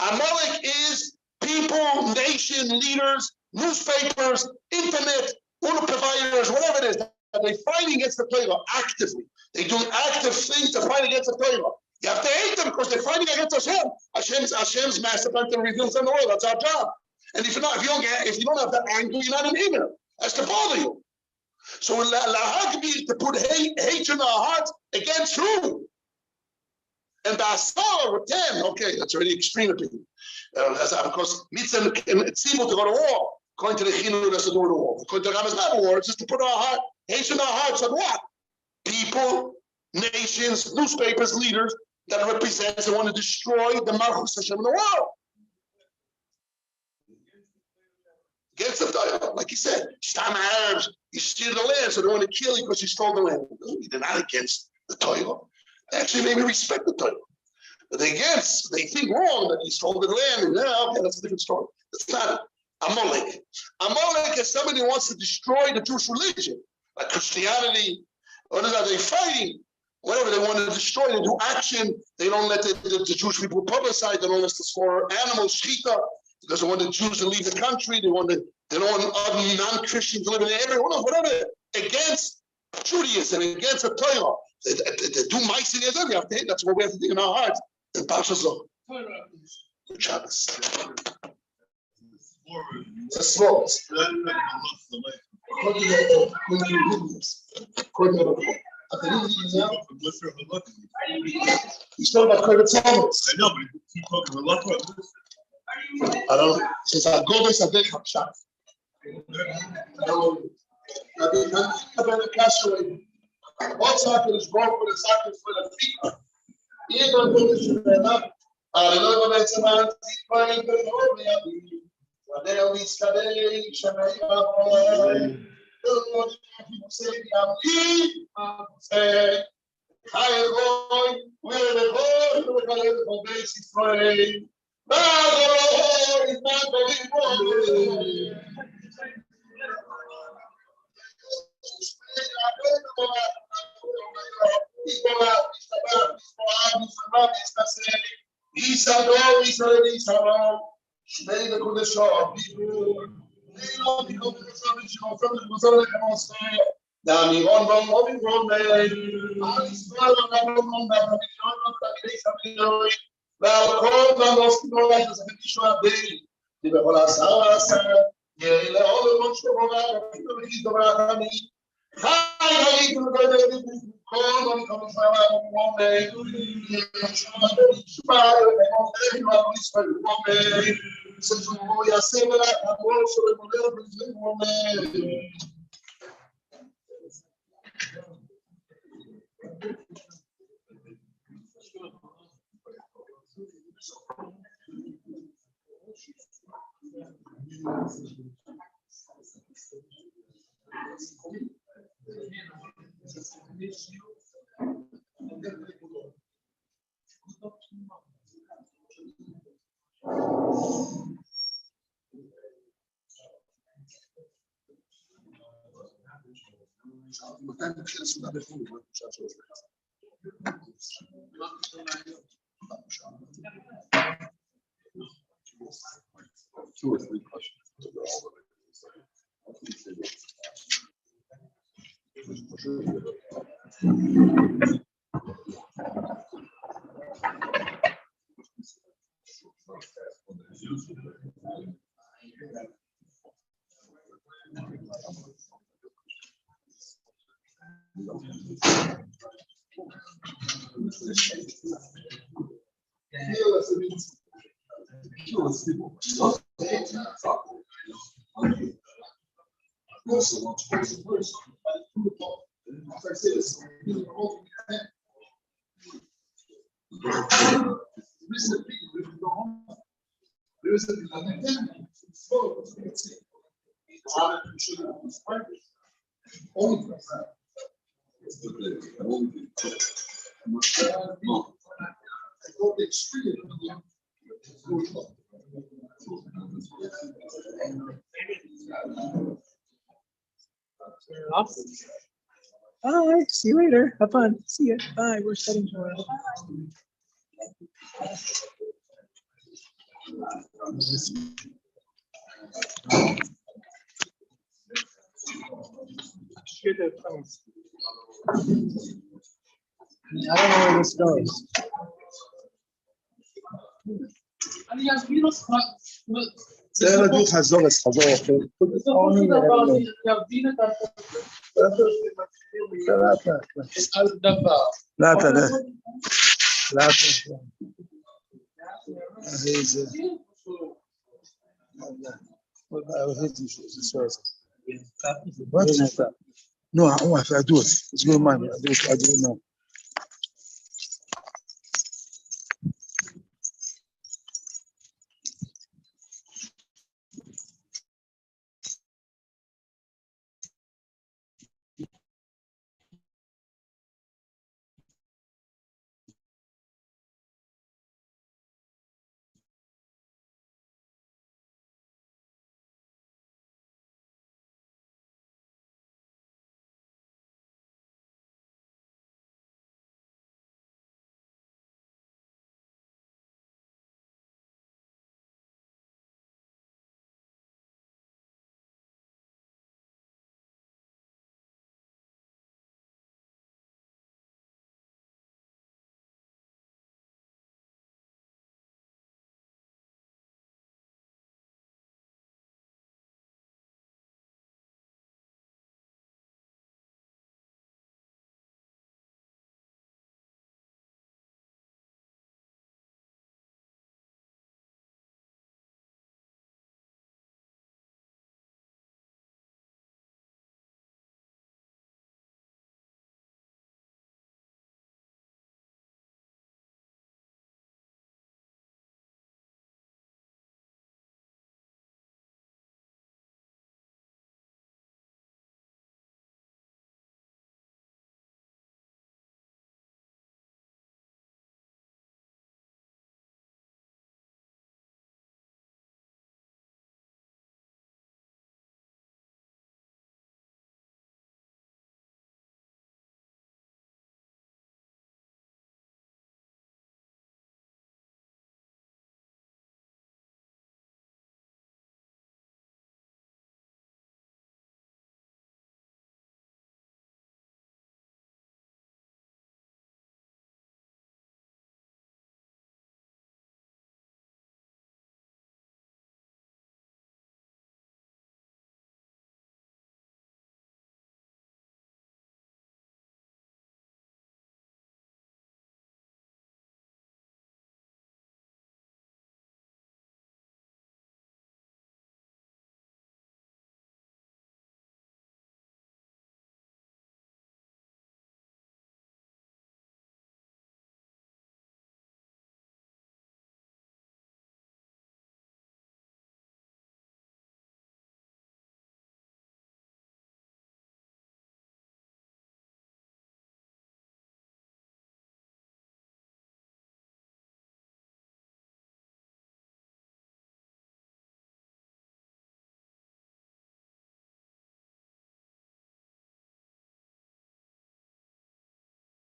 Amalek is people, nation, leaders, newspapers, internet, all the providers, whatever it is, they're fighting against the Torah actively. They do active things to fight against the Torah. You have to hate them because they're fighting against Hashem. Hashem's master plan to reveal in the world. That's our job. And if you don't have that anger, you're not an Imer. That's to bother you. So lahagmir, to put hate in our hearts against who? And Basar with 10. Okay, that's already extreme opinion. That's because mitzvah and tzibur to go to war. According to the Chinu, that's to go to war. According to the Ram, it's not war. It's just to put our heart, hate in our hearts on what? People, nations, newspapers, leaders that represent and want to destroy the Malchus Hashem in the world. Against the Torah, like he said, Stam Arabs, you steal the land, so they want to kill you because you stole the land. They're not against the Torah. They actually maybe respect the Torah. But they think wrong that he stole the land, and okay, that's a different story. It's not Amalek. Amalek is somebody who wants to destroy the Jewish religion, like Christianity. What is that? They're fighting. Whatever they want to destroy, they do action. They don't let the Jewish people publicize. They don't let us slaughter animals, shechita, because they want the Jews to leave the country. They don't want other non-Christians to live in the area. Whatever. Against Judaism, against the Torah. They do mice in the have to hate. That's what we have to think in our hearts. And Pashazor. Good Shabbos. It's a sword. He's talking about Kovet Thomas. I know, but he keep talking about I don't know. Since I go this, I think I'm shot. One socket is broken, the socket is for the feet. You don't do this to them up. I don't know that's about Two or three questions. Bye. See you later. Have fun. See you. Bye. We're studying tomorrow. Bye. the comments. I don't know where this goes. זה נגיד חזור, אז חזור אחר. לאט לאט. לאט לאט. No, I want to do it. It's good money. I do it now.